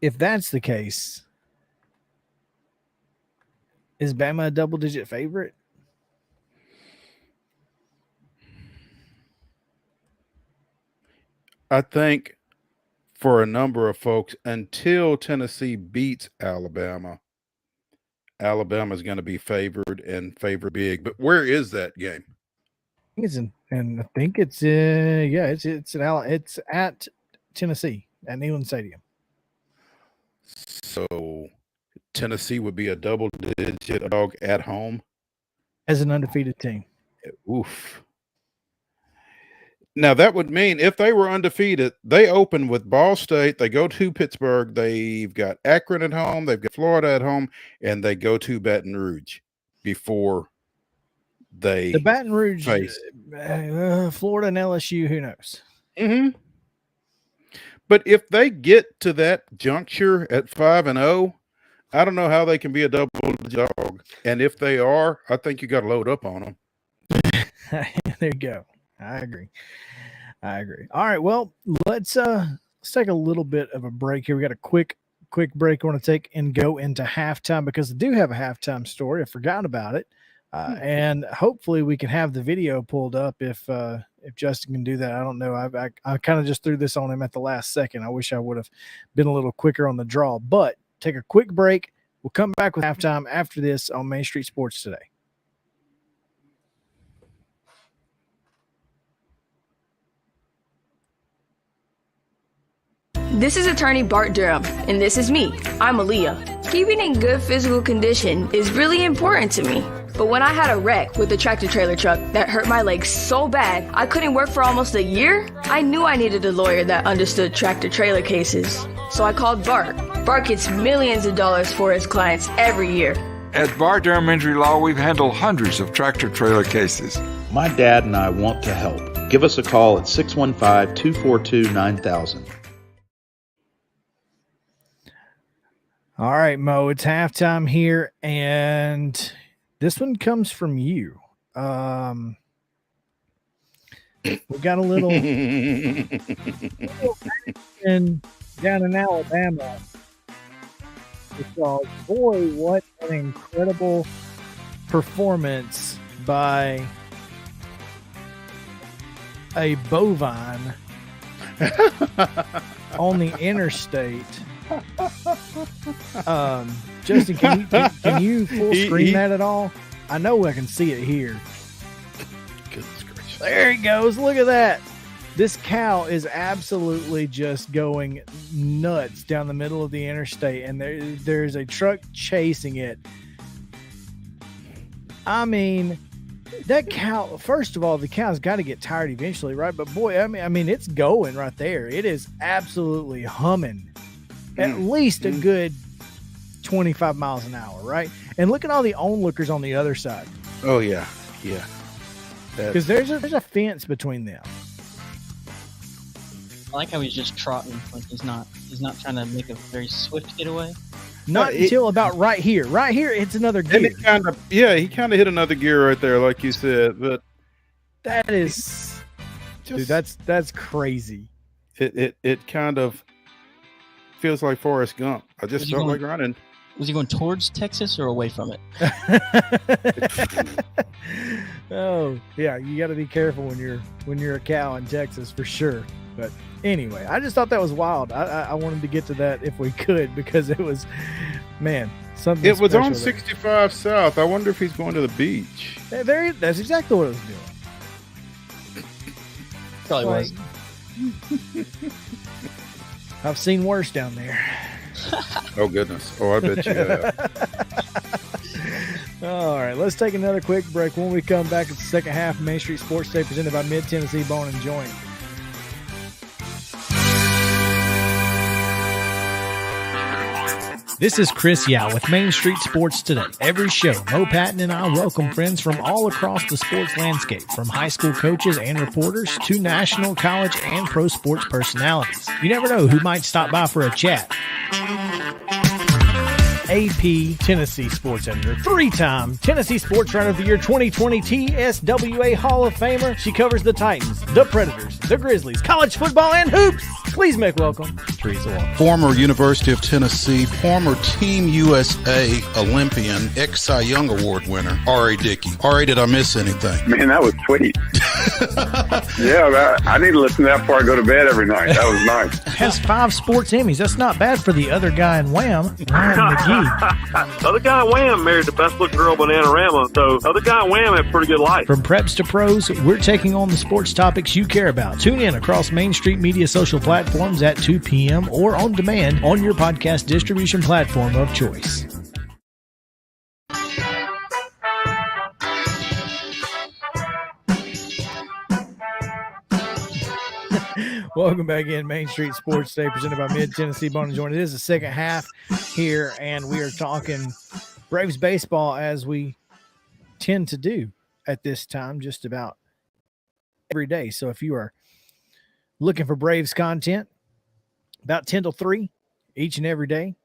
If that's the case, is Bama a double-digit favorite? I think for a number of folks, until Tennessee beats Alabama, Alabama's going to be favored and favored big. But where is that game? It's it's at Tennessee at Neyland Stadium. So Tennessee would be a double-digit dog at home as an undefeated team. Oof. Now that would mean if they were undefeated, they open with Ball State, they go to Pittsburgh, they've got Akron at home, they've got Florida at home, and they go to Baton Rouge before the Baton Rouge, Florida and LSU, who knows? Mm-hmm. But if they get to that juncture at 5-0, I don't know how they can be a double dog. And if they are, I think you got to load up on them. There you go. I agree. All right. Well, let's take a little bit of a break here. We got a quick break I want to take and go into halftime because I do have a halftime story. I forgot about it. And hopefully we can have the video pulled up if Justin can do that. I don't know. I kind of just threw this on him at the last second. I wish I would have been a little quicker on the draw, but take a quick break. We'll come back with halftime after this on Main Street Sports Today. This is attorney Bart Durham, and this is me. I'm Aaliyah. Keeping in good physical condition is really important to me. But when I had a wreck with a tractor-trailer truck that hurt my legs so bad I couldn't work for almost a year, I knew I needed a lawyer that understood tractor-trailer cases. So I called Bart. Bart gets millions of dollars for his clients every year. At Bart Durham Injury Law, we've handled hundreds of tractor-trailer cases. My dad and I want to help. Give us a call at 615-242-9000. All right, Mo, it's halftime here, and this one comes from you. We got a little action down in Alabama because, boy, what an incredible performance by a bovine on the interstate. Justin, can you full screen that at all? I know I can see it here. Goodness gracious. There he goes. Look at that. This cow is absolutely just going nuts down the middle of the interstate, and there's a truck chasing it. I mean, that cow, first of all, the cow's got to get tired eventually, right? But boy, I mean, it's going right there. It is absolutely humming. At least a good 25 miles an hour, right? And look at all the onlookers on the other side. Oh, yeah. Because there's a fence between them. I like how he's just trotting. Like he's not trying to make a very swift getaway. Not until about right here. Right here, it's another gear. And he kind of hit another gear right there, like you said. But that is, dude, that's crazy. It kind of feels like Forrest Gump. I just felt like running. Was he going towards Texas or away from it? Oh, yeah, you got to be careful when you're a cow in Texas for sure. But anyway, I just thought that was wild. I wanted to get to that if we could because it was, man, something. It was on 65 South. I wonder if he's going to the beach. That's exactly what it was doing. Probably was. I've seen worse down there. Oh, goodness. Oh, I bet you have. All right, let's take another quick break. When we come back, it's the second half of Main Street Sports Day presented by Mid-Tennessee Bone and Joint. This is Chris Yao with Main Street Sports Today. Every show, Mo Patton and I welcome friends from all across the sports landscape, from high school coaches and reporters to national, college, and pro sports personalities. You never know who might stop by for a chat. AP Tennessee sports editor, three-time Tennessee Sports Writer of the Year 2020 TSWA Hall of Famer. She covers the Titans, the Predators, the Grizzlies, college football, and hoops. Please make welcome Teresa Walker. Former University of Tennessee, former Team USA Olympian, ex-Cy Young Award winner, R.A. Dickey. R.A., did I miss anything? Man, that was sweet. Yeah, I need to listen to that before I go to bed every night. That was nice. Has 5 sports Emmys. That's not bad for the other guy in Wham, Ryan McGee. Other guy in Wham married the best looking girl, Bananarama, so other guy in Wham had a pretty good life. From preps to pros, we're taking on the sports topics you care about. Tune in across Main Street Media social platforms at 2 p.m. or on demand on your podcast distribution platform of choice. Welcome back in Main Street Sports Day presented by Mid-Tennessee Bone and Joint. It is the second half here, and we are talking Braves baseball as we tend to do at this time just about every day. So if you are looking for Braves content, about 10 till 3 each and every day,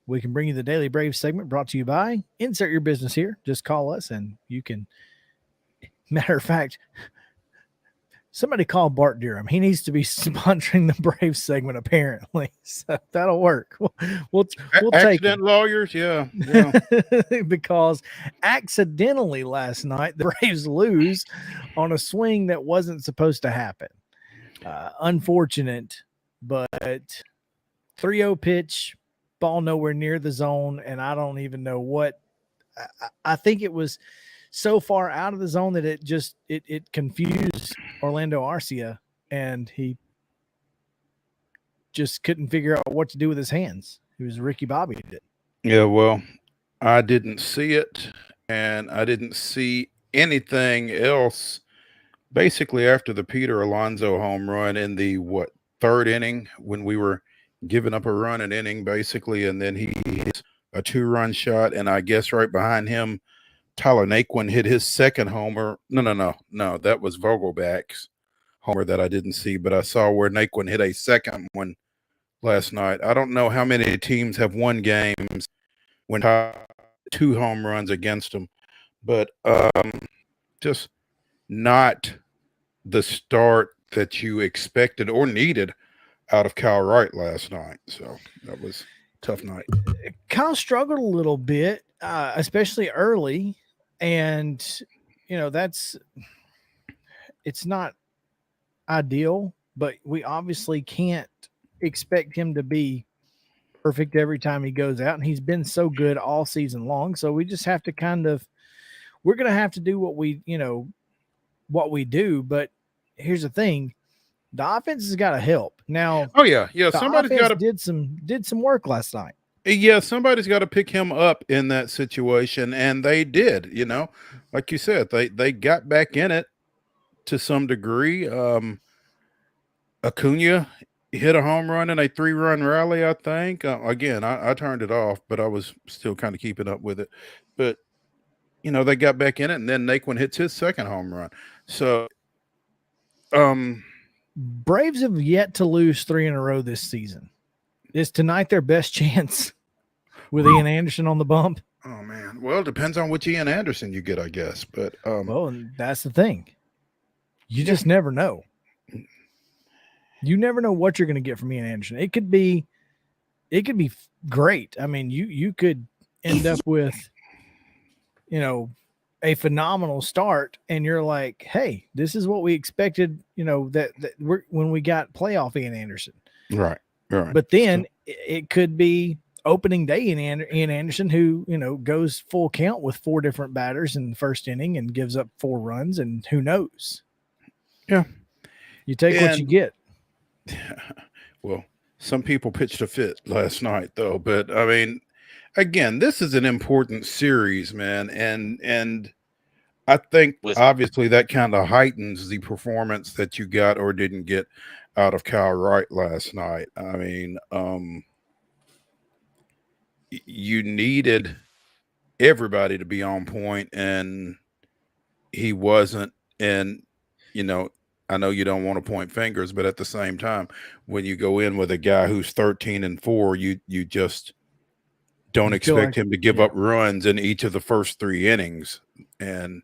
we can bring you the Daily Braves segment brought to you by Insert Your Business Here. Just call us and you can, matter of fact, somebody call Bart Durham. He needs to be sponsoring the Braves segment, apparently. So that'll work. We'll take it. Lawyers, yeah. Because accidentally last night, the Braves lose on a swing that wasn't supposed to happen. Unfortunate, but 3-0 pitch, ball nowhere near the zone, and I don't even know what. I think it was so far out of the zone that it confused Orlando Arcia, and he just couldn't figure out what to do with his hands. It was Ricky Bobby did it. Yeah, well, I didn't see it, and I didn't see anything else. Basically, after the Peter Alonso home run in the third inning, when we were giving up a run an inning, basically, and then he hits a 2-run shot, and I guess right behind him, Tyler Naquin hit his second homer. No, that was Vogelback's homer that I didn't see, but I saw where Naquin hit a second one last night. I don't know how many teams have won games when 2 home runs against them, but just not the start that you expected or needed out of Kyle Wright last night. So that was a tough night. Kyle struggled a little bit, especially early. And, it's not ideal, but we obviously can't expect him to be perfect every time he goes out. And he's been so good all season long. So we just have to we're going to have to do what we do. But here's the thing. The offense has got to help. Now, somebody's got to did some work last night. Yeah, somebody's got to pick him up in that situation, and they did. Like you said, they got back in it to some degree. Acuna hit a home run in a 3-run rally, I think. Again, I turned it off, but I was still kind of keeping up with it. But they got back in it, and then Naquin hits his second home run. So, Braves have yet to lose 3 in a row this season. Is tonight their best chance with Ian Anderson on the bump? Oh, man. Well, it depends on which Ian Anderson you get, I guess. But and that's the thing. You just never know. You never know what you're going to get from Ian Anderson. It could be great. I mean, you could end up with, a phenomenal start, and you're like, hey, this is what we expected, when we got playoff Ian Anderson. Right. But then it could be opening day in Ian Anderson, who, goes full count with 4 different batters in the first inning and gives up 4 runs, and who knows? Yeah. You take what you get. Well, some people pitched a fit last night, though. But I mean, again, this is an important series, man, and I think obviously that kind of heightens the performance that you got or didn't get out of Kyle Wright last night. I mean, you needed everybody to be on point, and he wasn't. And I know you don't want to point fingers, but at the same time, when you go in with a guy who's 13-4, you just don't expect him to give up runs in each of the first 3 innings, and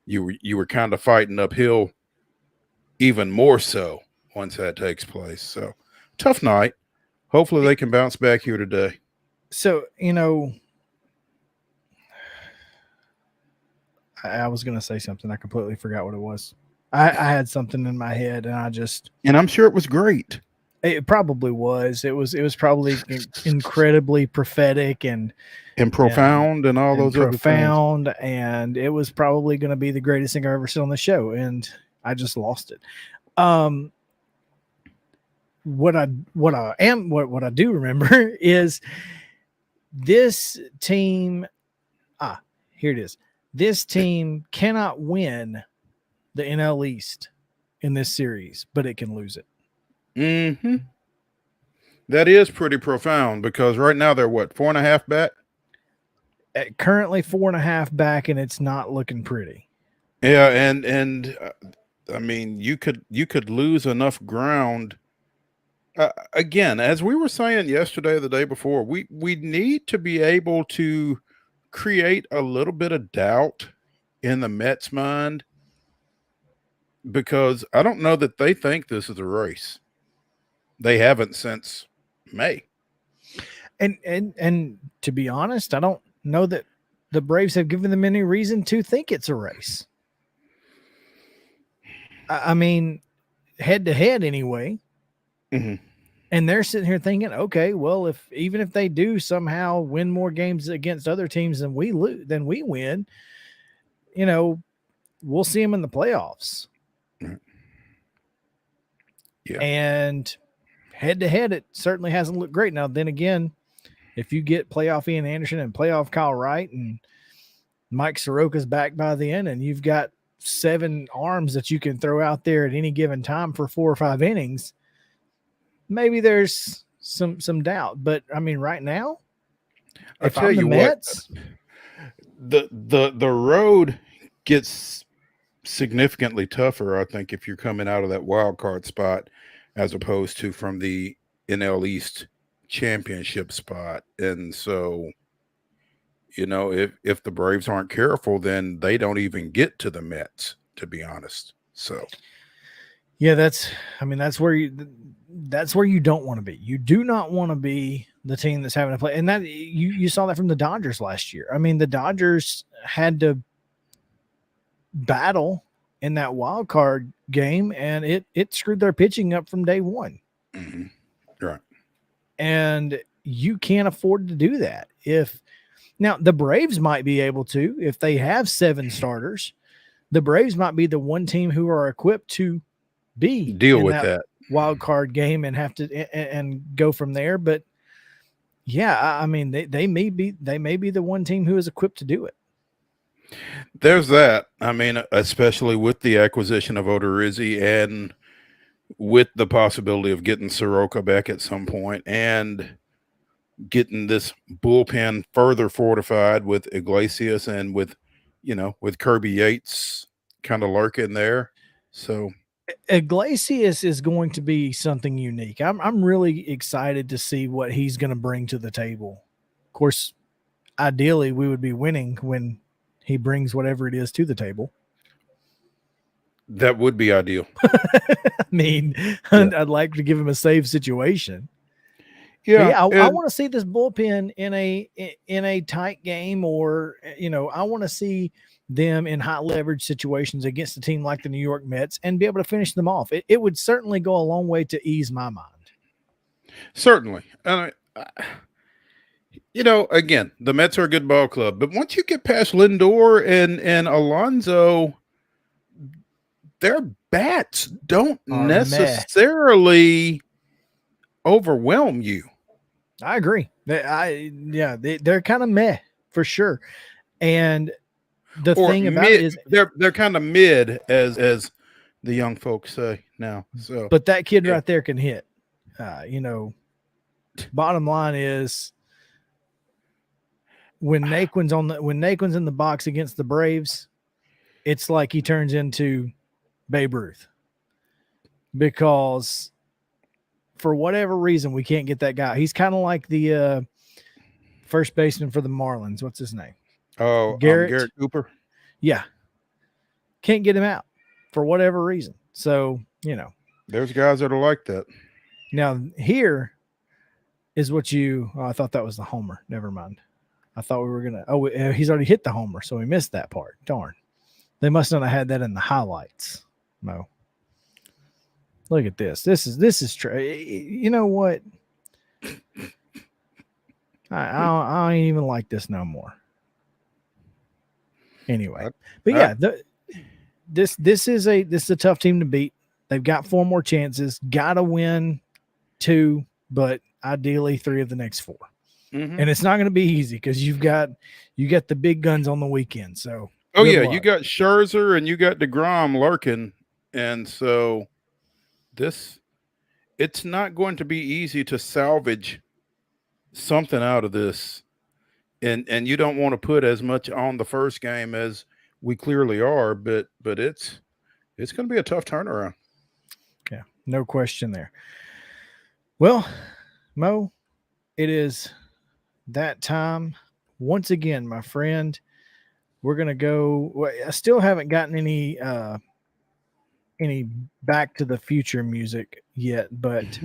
you were kind of fighting uphill even more so once that takes place. So tough night. Hopefully they can bounce back here today. So, I was going to say something. I completely forgot what it was. I had something in my head, and and I'm sure it was great. It probably was. It was probably incredibly prophetic and profound and all those profound, other things. And it was probably going to be the greatest thing I've ever seen on the show, and I just lost it. What I do remember is this team. Here it is. This team cannot win the NL East in this series, but it can lose it. Mm-hmm. That is pretty profound, because right now they're 4.5 back? Currently 4.5 back, and it's not looking pretty. Yeah, and I mean, you could lose enough ground. Again, as we were saying yesterday or the day before, we need to be able to create a little bit of doubt in the Mets' mind, because I don't know that they think this is a race. They haven't since May. And to be honest, I don't know that the Braves have given them any reason to think it's a race. I mean, head to head anyway. Mm-hmm. And they're sitting here thinking, okay, well, even if they do somehow win more games against other teams than we win, we'll see them in the playoffs. Yeah. And head to head, it certainly hasn't looked great. Now, then again, if you get playoff Ian Anderson and playoff Kyle Wright and Mike Soroka's back by then, and you've got 7 arms that you can throw out there at any given time for 4 or 5 innings, maybe there's some doubt. But I mean, right now, I tell you Mets, what, the road gets significantly tougher, I think, if you're coming out of that wild card spot as opposed to from the NL East championship spot. And so, if the Braves aren't careful, then they don't even get to the Mets, to be honest. So yeah, that's where you don't want to be. You do not want to be the team that's having to play. And that you saw that from the Dodgers last year. I mean, the Dodgers had to battle in that wild card game, and it screwed their pitching up from day one. Mm-hmm. Right. And you can't afford to do that. Now the Braves might be able to, if they have 7 starters, the Braves might be the one team who are equipped to deal with that wild card game and have to and go from there. But yeah, I mean, they may be the one team who is equipped to do it. There's that. I mean, especially with the acquisition of Odorizzi and with the possibility of getting Soroka back at some point and getting this bullpen further fortified with Iglesias and with Kirby Yates kind of lurking there. So Iglesias is going to be something unique. I'm really excited to see what he's going to bring to the table. Of course, ideally we would be winning when he brings whatever it is to the table. That would be ideal. I mean, yeah. I'd like to give him a save situation. Yeah, I want to see this bullpen in a tight game, or I want to see them in high leverage situations against a team like the New York Mets and be able to finish them off. It would certainly go a long way to ease my mind. Certainly. Again, the Mets are a good ball club, but once you get past Lindor and Alonso, their bats don't necessarily overwhelm you. I agree. They're kind of meh for sure. And the thing about it is they're kind of mid, as the young folks say now. So, but that kid right there can hit. Bottom line is, when Naquin's in the box against the Braves, it's like he turns into Babe Ruth, because for whatever reason we can't get that guy. He's kind of like the first baseman for the Marlins. What's his name? Oh, Garrett Cooper. Yeah, can't get him out for whatever reason. So there's guys that are like that. Now here is what I thought that was the homer. Never mind. I thought we were going to, he's already hit the homer, so we missed that part. Darn. They must not have had that in the highlights. No. Look at this. This is true. You know what? I don't even like this no more. Anyway. But yeah, this is a tough team to beat. They've got 4 more chances. Got to win 2, but ideally 3 of the next 4. Mm-hmm. And it's not going to be easy because you got the big guns on the weekend. So you got Scherzer and you got DeGrom lurking, and so it's not going to be easy to salvage something out of this. And you don't want to put as much on the first game as we clearly are, but it's going to be a tough turnaround. Yeah, no question there. Well, Mo, it is that time once again, my friend. We're going to go. I still haven't gotten any Back to the Future music yet, but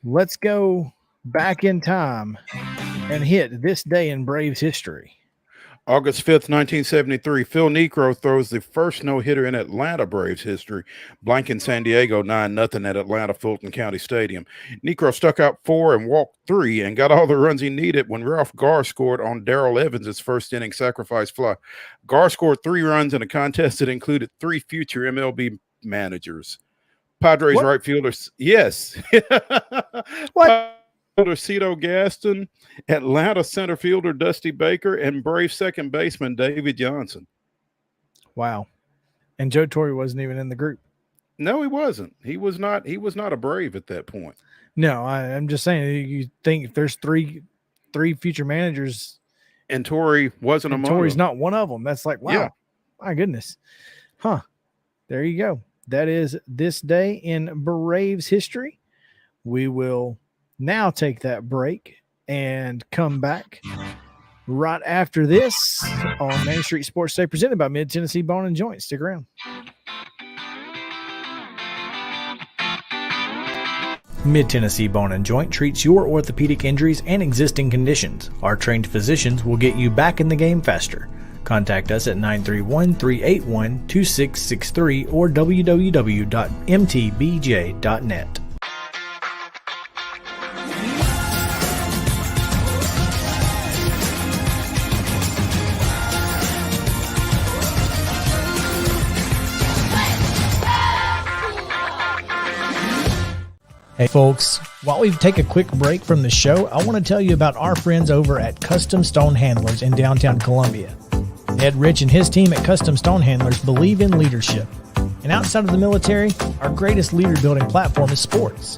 let's go back in time and hit this day in Braves history. August 5th, 1973, Phil Niekro throws the first no-hitter in Atlanta Braves history, blanking San Diego 9-0 at Atlanta Fulton County Stadium. Niekro struck out 4 and walked 3 and got all the runs he needed when Ralph Garr scored on Darrell Evans' first inning sacrifice fly. Garr scored 3 runs in a contest that included 3 future MLB managers. Padres right fielders, yes. What? Cito Gaston, Atlanta center fielder Dusty Baker, and Brave second baseman David Johnson. Wow. And Joe Torre wasn't even in the group. No, he wasn't. He was not a Brave at that point. No, I'm just saying, you think if there's three future managers and Torre wasn't among them. Torre's not one of them. That's like, wow. Yeah. My goodness. Huh. There you go. That is this day in Braves history. We will now take that break and come back right after this on Main Street Sports Day, presented by Mid-Tennessee Bone and Joint. Stick around. Mid-Tennessee Bone and Joint treats your orthopedic injuries and existing conditions. Our trained physicians will get you back in the game faster. Contact us at 931-381-2663 or www.mtbj.net. Hey folks, while we take a quick break from the show, I want to tell you about our friends over at Custom Stone Handlers in downtown Columbia. Ed Rich and his team at Custom Stone Handlers believe in leadership. And outside of the military, our greatest leader building platform is sports.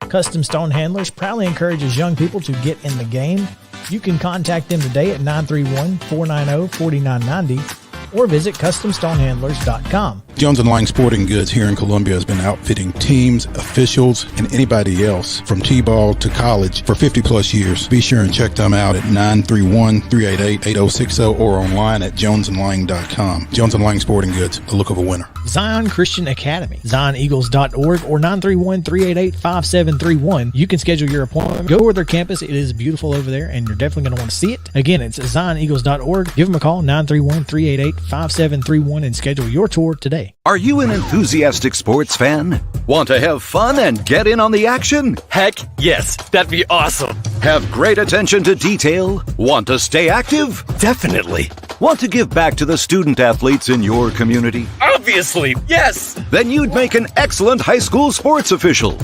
Custom Stone Handlers proudly encourages young people to get in the game. You can contact them today at 931-490-4990 or visit CustomStonehandlers.com. Jones & Lang Sporting Goods here in Columbia has been outfitting teams, officials, and anybody else from T-ball to college for 50-plus years. Be sure and check them out at 931-388-8060 or online at jonesandlang.com. Jones & Lang Sporting Goods, the look of a winner. Zion Christian Academy, ZionEagles.org or 931-388-5731. You can schedule your appointment. Go to their campus. It is beautiful over there, and you're definitely going to want to see it. Again, it's ZionEagles.org. Give them a call, 931-388-5731, and schedule your tour today. Are you an enthusiastic sports fan? Want to have fun and get in on the action? Heck yes, that'd be awesome. Have great attention to detail? Want to stay active? Definitely. Want to give back to the student athletes in your community? Obviously, yes. Then you'd make an excellent high school sports official.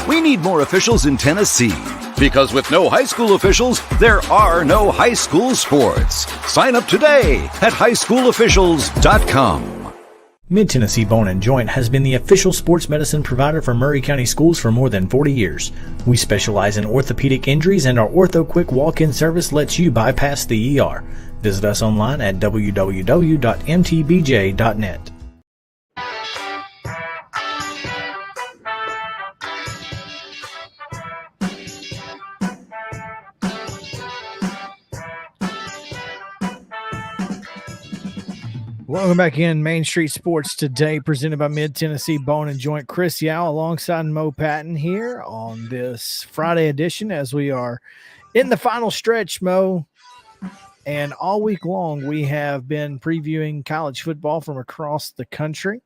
We need more officials in Tennessee. Because with no high school officials, there are no high school sports. Sign up today at highschoolofficials.com. Mid-Tennessee Bone & Joint has been the official sports medicine provider for Maury County Schools for more than 40 years. We specialize in orthopedic injuries, and our Ortho Quick walk-in service lets you bypass the ER. Visit us online at www.mtbj.net. Welcome back in Main Street Sports today, presented by Mid-Tennessee Bone & Joint. Chris Yao alongside Mo Patton here on this Friday edition as we are in the final stretch, Mo. And all week long, we have been previewing college football from across the country.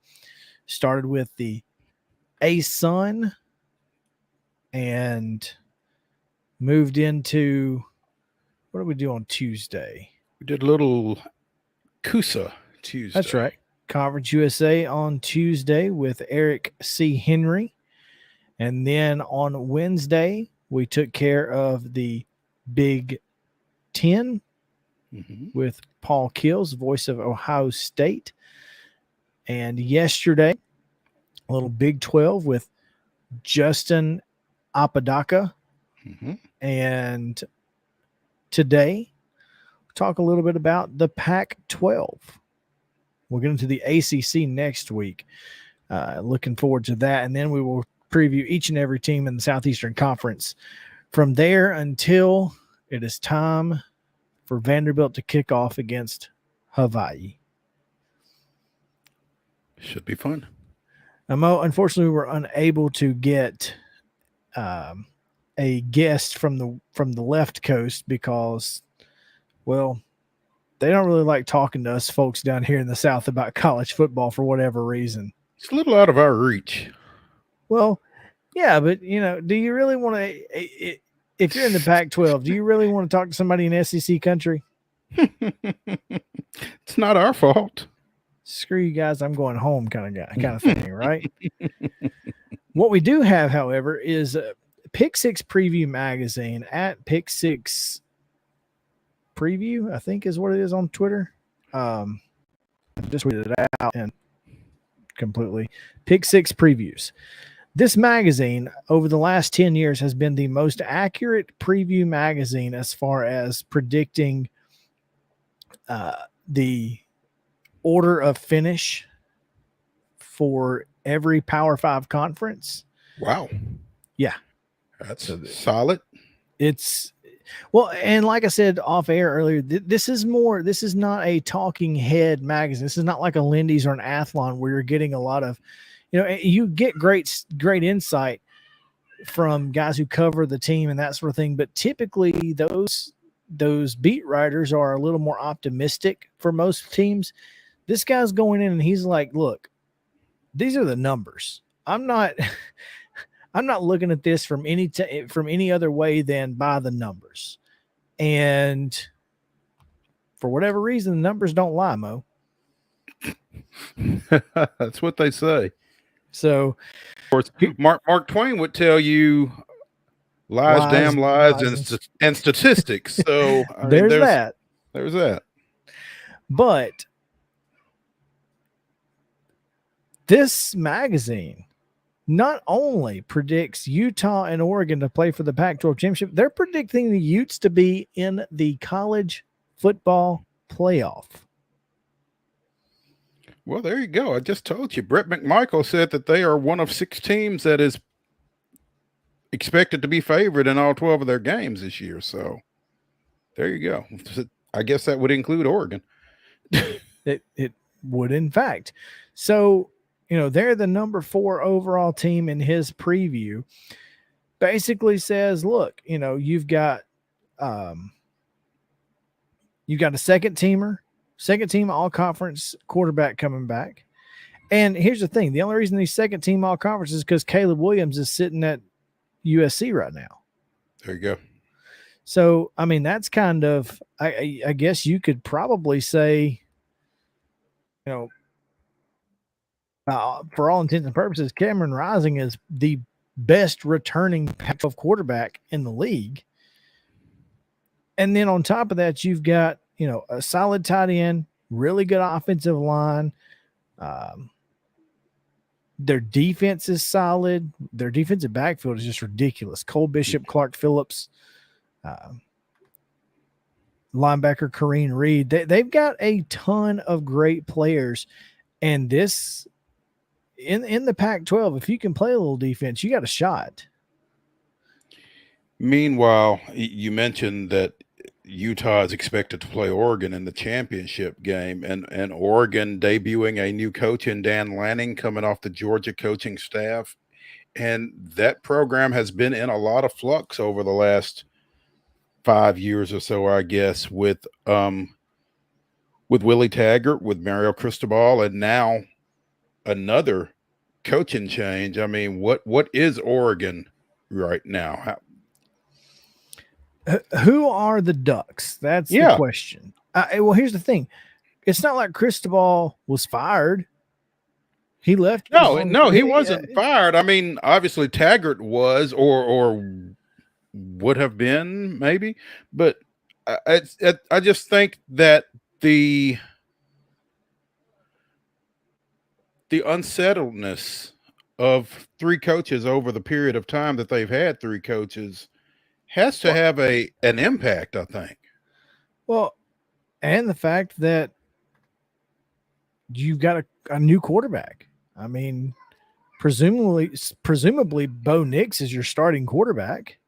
Started with the A-Sun and moved into, what did we do on Tuesday? We did a little Coosa Tuesday. That's right. Conference USA on Tuesday with Eric C. Henry. And then on Wednesday, we took care of the Big Ten with Paul Kills, voice of Ohio State. And yesterday, a little Big 12 with Justin Apodaca. And today, we'll talk a little bit about the Pac-12. We'll get into the ACC next week. Looking forward to that. And then we will preview each and every team in the Southeastern Conference from there until it is time for Vanderbilt to kick off against Hawaii. Should be fun. Unfortunately, we were unable to get a guest from the left coast because, well, they don't really like talking to us folks down here in the South about college football for whatever reason. It's a little out of our reach. Well, yeah, but, do you really want to, if you're in the Pac-12, do you really want to talk to somebody in SEC country? It's not our fault. Screw you guys, I'm going home kind of thing, right? What we do have, however, is Pick Six Preview Magazine at Pick Six Preview, I think is what it is on Twitter. Just read it out and completely. Pick Six Previews. This magazine over the last 10 years has been the most accurate preview magazine as far as predicting the order of finish for every Power 5 conference. Wow. Yeah. That's solid. It's well, and like I said off air earlier, this is not a talking head magazine. This is not like a Lindy's or an Athlon where you're getting a lot of, you get great insight from guys who cover the team and that sort of thing. But typically those beat writers are a little more optimistic for most teams. This guy's going in and he's like, look, these are the numbers. I'm not looking at this from any other way than by the numbers. And for whatever reason, the numbers don't lie, Mo. That's what they say. So, of course, Mark Twain would tell you lies, damn lies, and statistics. So there's that. There's that. But this magazine not only predicts Utah and Oregon to play for the Pac-12 championship, they're predicting the Utes to be in the college football playoff. Well, there you go. I just told you. Brett McMichael said that they are one of 6 teams that is expected to be favored in all 12 of their games this year. So there you go. I guess that would include Oregon. It would, in fact. So, they're the number 4 overall team in his preview. Basically says, look, you've got a second team all conference quarterback coming back. And here's the thing. The only reason he's second team all conference is because Caleb Williams is sitting at USC right now. There you go. So, that's kind of, I guess you could probably say, for all intents and purposes, Cameron Rising is the best returning Pac-12 quarterback in the league. And then on top of that, you've got, a solid tight end, really good offensive line. Their defense is solid. Their defensive backfield is just ridiculous. Cole Bishop, Clark Phillips, linebacker Kareem Reed. They've got a ton of great players. And this, in the Pac-12, if you can play a little defense, you got a shot. Meanwhile, you mentioned that Utah is expected to play Oregon in the championship game, and Oregon debuting a new coach in Dan Lanning coming off the Georgia coaching staff. And that program has been in a lot of flux over the last 5 years or so, I guess, with Willie Taggart, with Mario Cristobal, and now another coaching change. I mean, what is Oregon right now? Who are the Ducks? That's the question. Well, here's the thing. It's not like Cristobal was fired. He left. No, he wasn't fired. I mean, obviously Taggart was, or would have been, maybe. But I just think that the unsettledness of three coaches over the period of time that they've had three coaches has to have an impact, I think. Well, and the fact that you've got a new quarterback. I mean, presumably Bo Nix is your starting quarterback.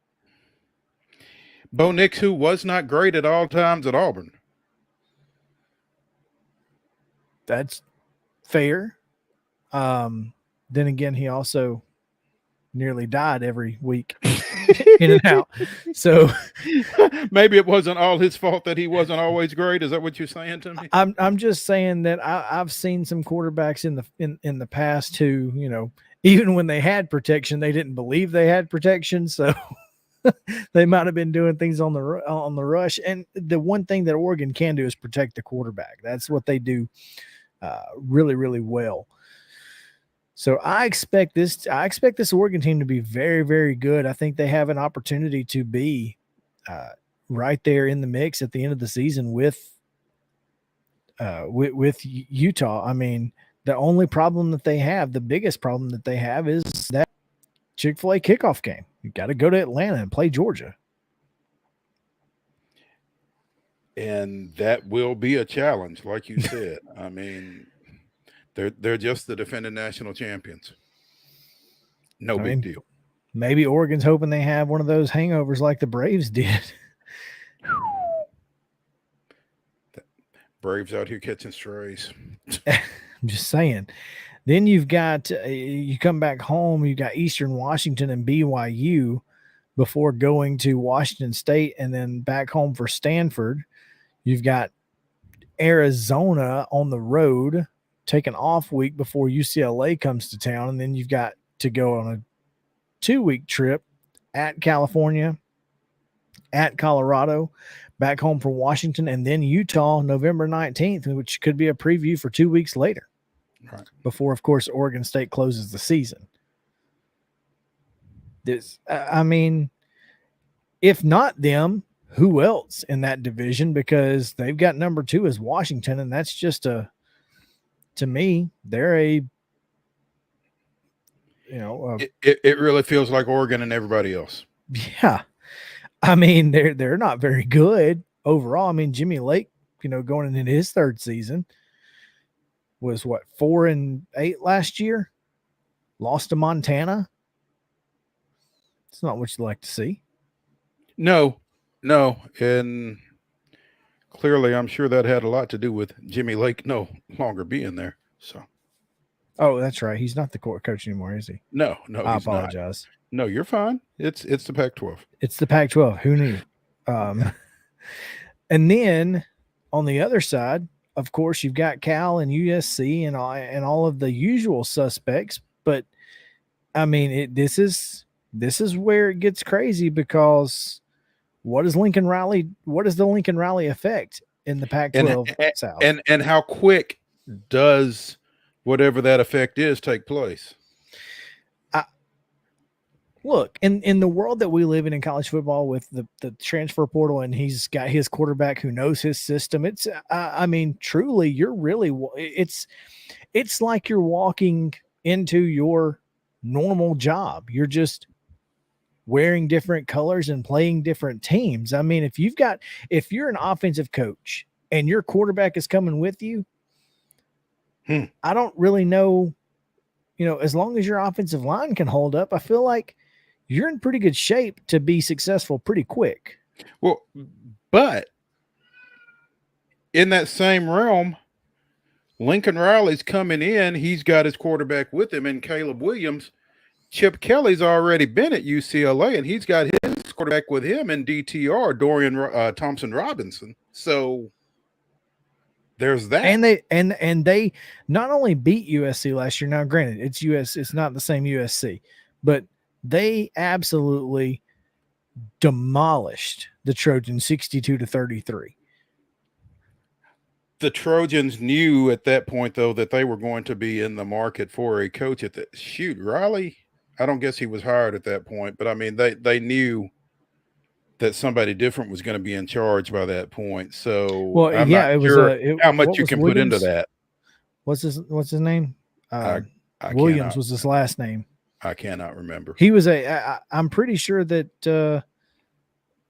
Bo Nix, who was not great at all times at Auburn. That's fair. Then again, he also nearly died every week in and out. So maybe it wasn't all his fault that he wasn't always great. Is that what you're saying to me? I'm just saying that I've seen some quarterbacks in the past who, even when they had protection, they didn't believe they had protection. So they might have been doing things on the rush. And the one thing that Oregon can do is protect the quarterback. That's what they do really, really well. So I expect this Oregon team to be very, very good. I think they have an opportunity to be right there in the mix at the end of the season with Utah. I mean, the only problem that they have, the biggest problem that they have, is that Chick-fil-A kickoff game. You got to go to Atlanta and play Georgia. And that will be a challenge, like you said. I mean, they're just the defending national champions. No big deal. Maybe Oregon's hoping they have one of those hangovers like the Braves did. Braves out here catching strays. I'm just saying. Then you've got, you come back home, you've got Eastern Washington and BYU before going to Washington State and then back home for Stanford. You've got Arizona on the road, take an off week before UCLA comes to town, and then you've got to go on a 2-week trip at California, at Colorado, back home for Washington, and then Utah November 19th, which could be a preview for 2 weeks later. Right. Before, of course, Oregon State closes the season. I mean, if not them, who else in that division? Because they've got number 2 as Washington, and that's just to me, they're it really feels like Oregon and everybody else. Yeah. I mean, they're not very good overall. I mean, Jimmy Lake, going into his third season was 4-8 last year, lost to Montana. It's not what you like to see. No. And clearly, I'm sure that had a lot to do with Jimmy Lake no longer being there. So, oh, that's right. He's not the coach anymore, is he? No. I apologize. No, you're fine. It's the Pac-12. It's the Pac-12. Who knew? And then on the other side, of course, you've got Cal and USC and all of the usual suspects. But I mean, this is where it gets crazy, because what is the Lincoln Riley effect in the Pac-12 South? And how quick does whatever that effect is take place? Look, in the world that we live in college football with the transfer portal, and he's got his quarterback who knows his system. It's, I mean, truly, it's like you're walking into your normal job. You're just wearing different colors and playing different teams. I mean, if you're an offensive coach and your quarterback is coming with you, I don't really know, as long as your offensive line can hold up, I feel like you're in pretty good shape to be successful pretty quick. Well, but in that same realm, Lincoln Riley's coming in. He's got his quarterback with him, and Caleb Williams. Chip Kelly's already been at UCLA, and he's got his quarterback with him in DTR, Dorian Thompson Robinson. So there's that. And they not only beat USC last year. Now, granted, it's not the same USC, but they absolutely demolished the Trojans 62-33. The Trojans knew at that point, though, that they were going to be in the market for a coach at the Riley. I don't guess he was hired at that point, but I mean, they knew that somebody different was going to be in charge by that point. So, well, I'm yeah, not sure how much you can put into that. What's his name? I Williams was his last name. I cannot remember. He was I'm pretty sure that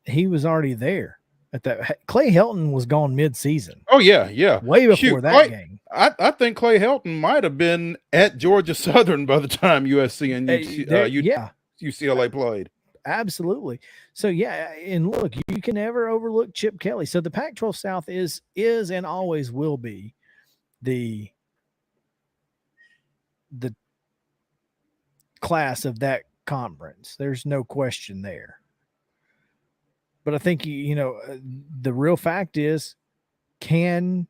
he was already there at that. Clay Helton was gone mid-season. Oh yeah. Way before that game. I think Clay Helton might have been at Georgia Southern by the time USC and UCLA played. Absolutely. So yeah, and look, you can never overlook Chip Kelly. So the Pac-12 South is and always will be the class of that conference. There's no question there. But I think the real fact is, can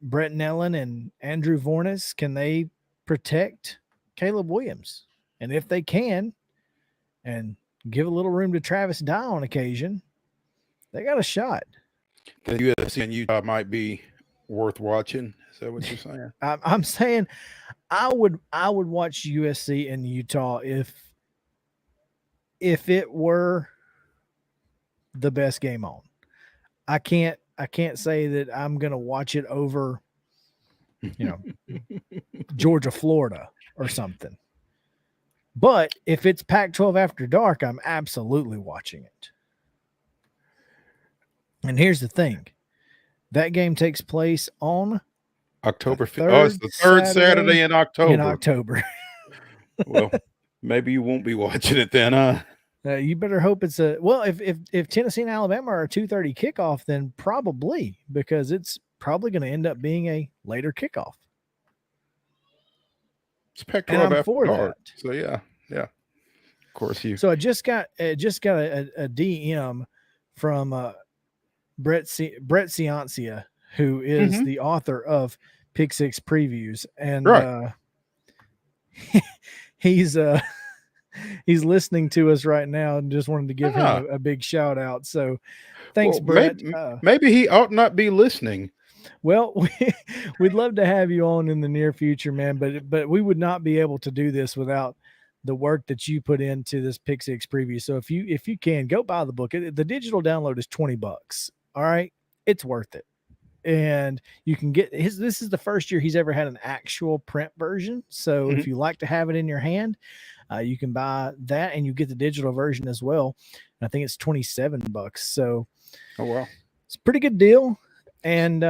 Brett Nellen and Andrew Vornes, can they protect Caleb Williams? And if they can, and give a little room to Travis Dye on occasion, they got a shot. The USC and Utah might be worth watching. Is that what you're saying? I'm saying I would watch USC and Utah if it were the best game on. I can't say that I'm going to watch it over, Georgia, Florida or something. But if it's Pac-12 after dark, I'm absolutely watching it. And here's the thing. That game takes place on October 5th. Oh, it's the third Saturday in October. Well, maybe you won't be watching it then, huh? You better hope it's if Tennessee and Alabama are a 2:30 kickoff, then probably, because it's probably going to end up being a later kickoff. It's Pac-12 after dark. So yeah. Of course you. So I just got a DM from Brett Ciancia, who is the author of Pick Six Previews, and he's listening to us right now, and just wanted to give him a big shout out. So thanks, Brett. Maybe he ought not be listening. Well, we'd love to have you on in the near future, man, but we would not be able to do this without the work that you put into this Pick Six preview. So if you can, go buy the book. The digital download is $20. All right. It's worth it. And you can get this is the first year he's ever had an actual print version. So if you like to have it in your hand, you can buy that, and you get the digital version as well. And I think it's $27. So, oh wow, it's a pretty good deal. And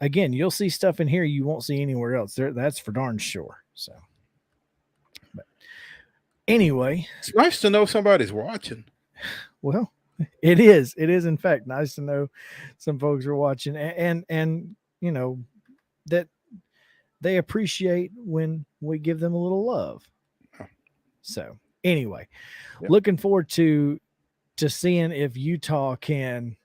again, you'll see stuff in here you won't see anywhere else. That's for darn sure. So, but anyway, it's nice to know somebody's watching. Well, it is. It is, in fact, nice to know some folks are watching, and that they appreciate when we give them a little love. So anyway, looking forward to seeing if Utah can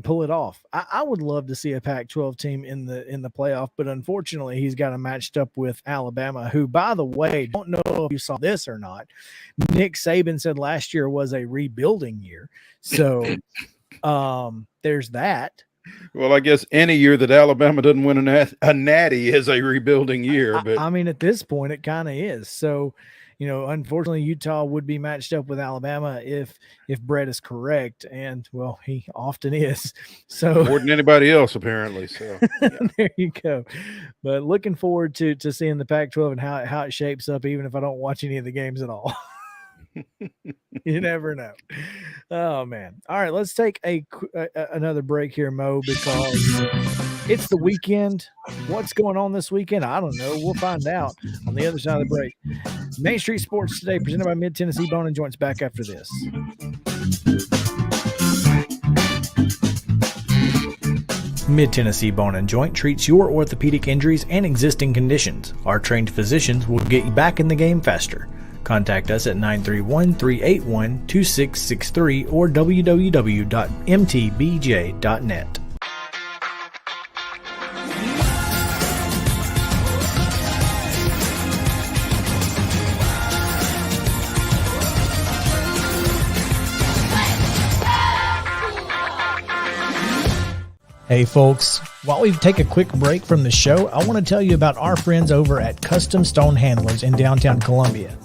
pull it off. I would love to see a Pac-12 team in the playoff, but unfortunately he's got them matched up with Alabama, who, by the way, don't know if you saw this or not. Nick Saban said last year was a rebuilding year. So there's that. Well, I guess any year that Alabama doesn't win a natty is a rebuilding year. But I mean, at this point, it kind of is. So, unfortunately, Utah would be matched up with Alabama if Brett is correct, and well, he often is. So more than anybody else, apparently. So yeah. There you go. But looking forward to seeing the Pac-12 and how it shapes up, even if I don't watch any of the games at all. You never know. Oh man. All right, let's take another break here, Mo, because it's the weekend. What's going on this weekend? I don't know. We'll find out on the other side of the break. Main Street Sports Today, presented by Mid-Tennessee Bone and Joints, back after this. Mid-Tennessee Bone and Joint treats your orthopedic injuries and existing conditions. Our trained physicians will get you back in the game faster. Contact us at 931-381-2663 or www.mtbj.net. Hey folks, while we take a quick break from the show, I want to tell you about our friends over at Custom Stone Handlers in downtown Columbia.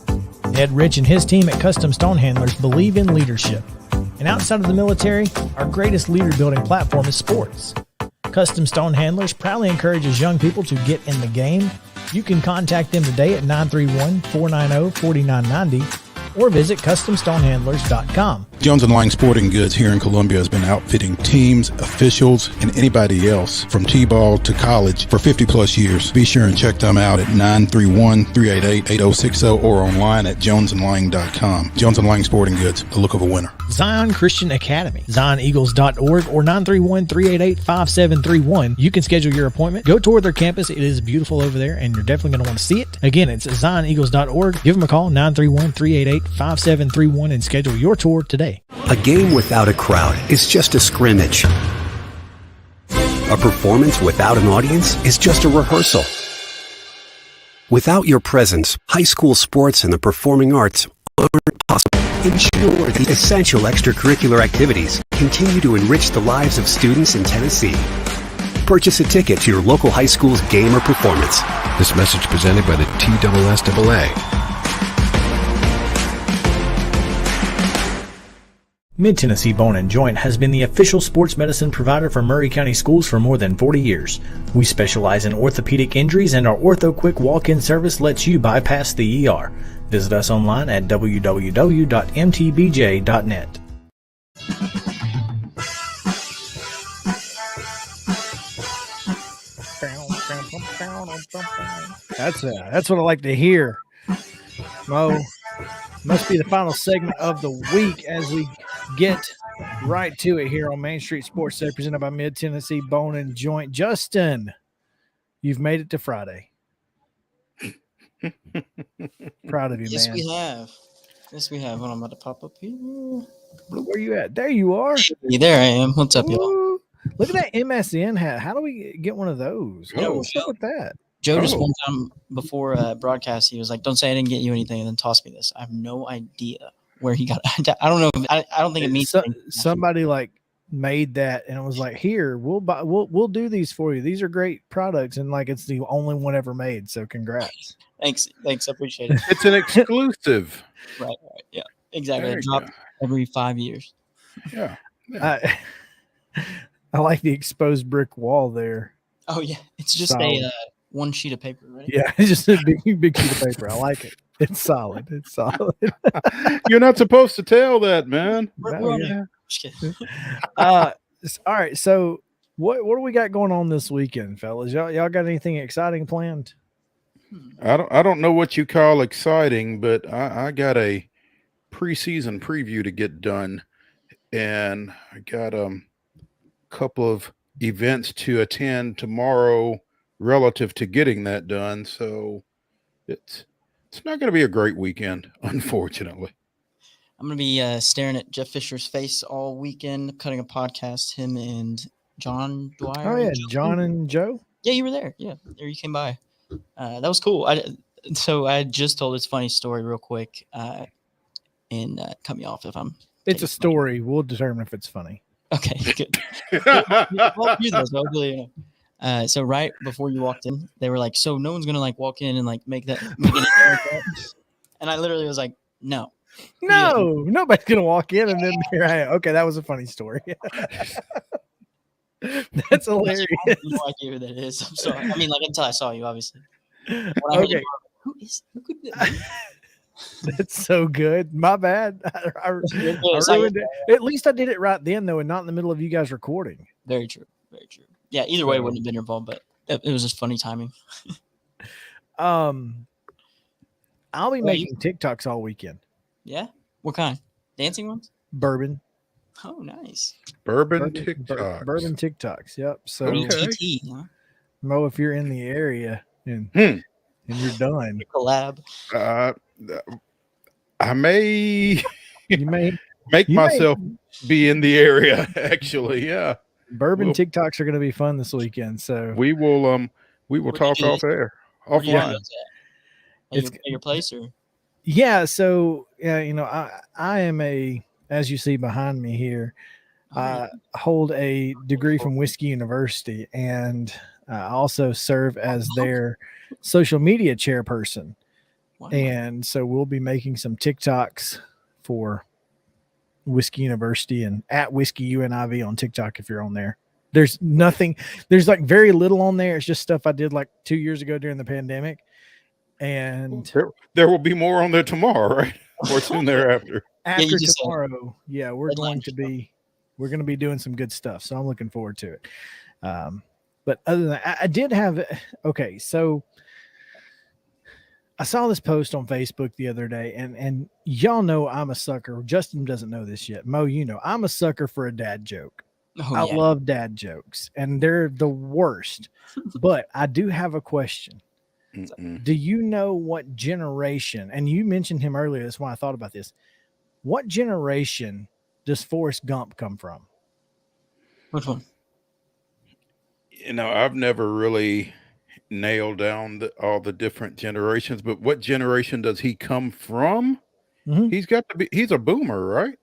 Ed Rich and his team at Custom Stone Handlers believe in leadership. And outside of the military, our greatest leader building platform is sports. Custom Stone Handlers proudly encourages young people to get in the game. You can contact them today at 931-490-4990 or visit CustomStonehandlers.com. Jones & Lang Sporting Goods here in Columbia has been outfitting teams, officials, and anybody else from T-ball to college for 50-plus years. Be sure and check them out at 931-388-8060 or online at jonesandlang.com. Jones & Lang Sporting Goods, the look of a winner. Zion Christian Academy, ZionEagles.org or 931-388-5731. You can schedule your appointment. Go tour their campus. It is beautiful over there, and you're definitely going to want to see it. Again, it's ZionEagles.org. Give them a call, 931-388-5731, and schedule your tour today. A game without a crowd is just a scrimmage. A performance without an audience is just a rehearsal. Without your presence, high school sports and the performing arts aren't possible. Ensure the essential extracurricular activities continue to enrich the lives of students in Tennessee. Purchase a ticket to your local high school's game or performance. This message presented by the TSSAA. Mid-Tennessee Bone and Joint has been the official sports medicine provider for Maury County Schools for more than 40 years. We specialize in orthopedic injuries, and our Ortho Quick walk-in service lets you bypass the ER. Visit us online at www.mtbj.net. That's what I like to hear. Mo, must be the final segment of the week as we get right to it here on Main Street Sports Today, presented by Mid-Tennessee Bone and Joint. Justin, you've made it to Friday. Proud of you, yes, man. Yes, we have. Hold on, I'm about to pop up here. Where you at? There you are. Hey, there I am. What's up, y'all? Look at that MSN hat. How do we get one of those? What's up with that? Joe just one time before broadcast, he was like, "Don't say I didn't get you anything," and then tossed me this. I have no idea where he got it. I don't know. I don't think it means somebody like made that and it was like, "Here, we'll do these for you. These are great products," and like it's the only one ever made. So congrats. Thanks. I appreciate it. It's an exclusive. Right. Yeah. Exactly. It drops every 5 years. Yeah. I like the exposed brick wall there. Oh yeah, it's just a one sheet of paper, right? Yeah, it's just a big sheet of paper. I like it. It's solid. It's solid. You're not supposed to tell that, man. Just kidding. All right. So what do we got going on this weekend, fellas? Y'all got anything exciting planned? I don't know what you call exciting, but I got a preseason preview to get done, and I got a couple of events to attend tomorrow relative to getting that done. So it's not going to be a great weekend, unfortunately. I'm going to be staring at Jeff Fisher's face all weekend, cutting a podcast, him and John Dwyer. Oh, yeah, John and Joe? Yeah, you were there. Yeah, you came by. That was cool. So I just told this funny story real quick, and cut me off if I'm... It's a story. We'll determine if it's funny. Okay, good. So right before you walked in, they were like, "So no one's gonna like walk in and like make an And I literally was like, no. No, nobody's gonna walk in and then here I am. Okay, that was a funny story. That's hilarious. I have no idea who that is. I'm sorry. I mean, like until I saw you, obviously. Okay. Who could that be? That's so good. My bad. I ruined it. At least I did it right then, though, and not in the middle of you guys recording. Very true. Very true. Yeah, either way, wouldn't have been involved, but it was just funny timing. I'll be making TikToks all weekend. Yeah? What kind? Dancing ones? Bourbon. Oh, nice. Bourbon TikToks. Bourbon TikToks. Yep. So, TT, huh? Mo, if you're in the area and you're done, collab. I may. You may make myself be in the area. Actually, yeah. Bourbon TikToks are going to be fun this weekend. So we will talk off air. Offline. It's at your place or? Yeah. So I am as you see behind me here, hold a degree from Whiskey University, and I also serve as their social media chairperson. Wow. And so we'll be making some TikToks for Whiskey University and at Whiskey UNIV on TikTok. If you're on there, there's like very little on there. It's just stuff I did like 2 years ago during the pandemic. And there will be more on there tomorrow, right? Or soon thereafter. After tomorrow, we're going to be doing some good stuff. So I'm looking forward to it. But other than that, I did have so I saw this post on Facebook the other day, and y'all know I'm a sucker. Justin doesn't know this yet. Mo, I'm a sucker for a dad joke. I love dad jokes, and they're the worst. But I do have a question. Do you know what generation, and you mentioned him earlier, that's why I thought about this. What generation does Forrest Gump come from? Which one? I've never really nailed down all the different generations, but what generation does he come from? He's a boomer, right?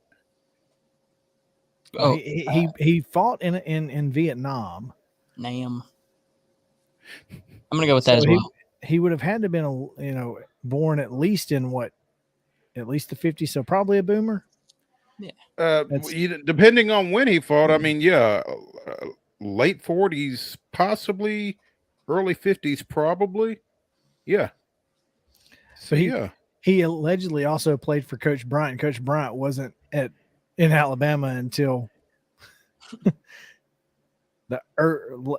Oh, he fought in Vietnam. I'm gonna go with that as well. He would have had to have been born at least in the 50s, so probably a boomer. Yeah. Depending on when he fought, I mean, late 40s, possibly early 50s, probably. Yeah. So he allegedly also played for Coach Bryant. Coach Bryant wasn't in Alabama until the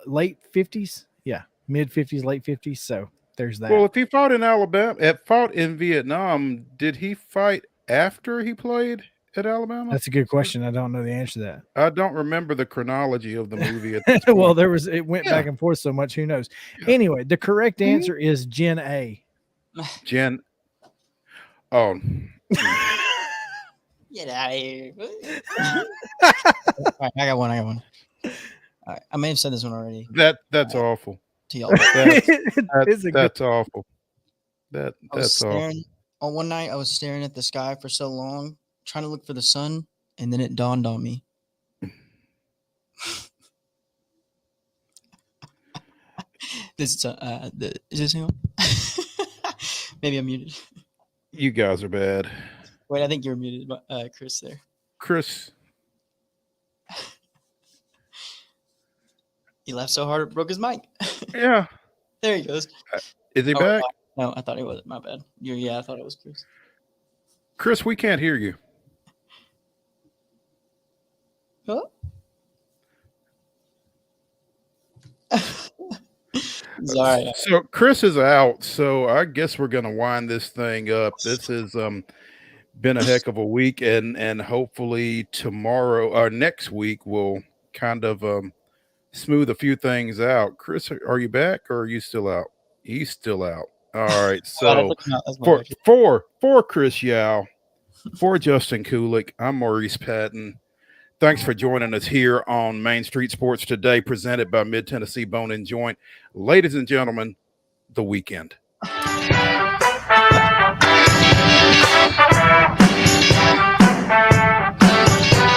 late 50s. Yeah, mid 50s, late 50s. So there's that. Well, if he fought in Alabama, fought in Vietnam, did he fight after he played at Alabama? That's a good question. I don't know the answer to that. I don't remember the chronology of the movie at this Well, it went back and forth so much, who knows? Yeah. Anyway, the correct answer is Gen A. Gen. Oh. Get out of here. All right, I got one. All right. I may have said this one already. That's awful. To y'all. That's awful. That's awful. On one night, I was staring at the sky for so long, trying to look for the sun, and then it dawned on me. Is this him? Maybe I'm muted. You guys are bad. Wait, I think you're muted, Chris. There, Chris. He laughed so hard it broke his mic. Yeah. There he goes. Is he back? No, I thought he wasn't. My bad. I thought it was Chris. Chris, we can't hear you. Huh? Sorry. So Chris is out, so I guess we're gonna wind this thing up. This has been a heck of a week, and hopefully tomorrow or next week we'll kind of smooth a few things out. Chris, are you back or are you still out? He's still out. All right. So for Chris Yao, for Justin Kulik, I'm Maurice Patton. Thanks for joining us here on Main Street Sports Today, presented by Mid Tennessee Bone and Joint. Ladies and gentlemen, the weekend.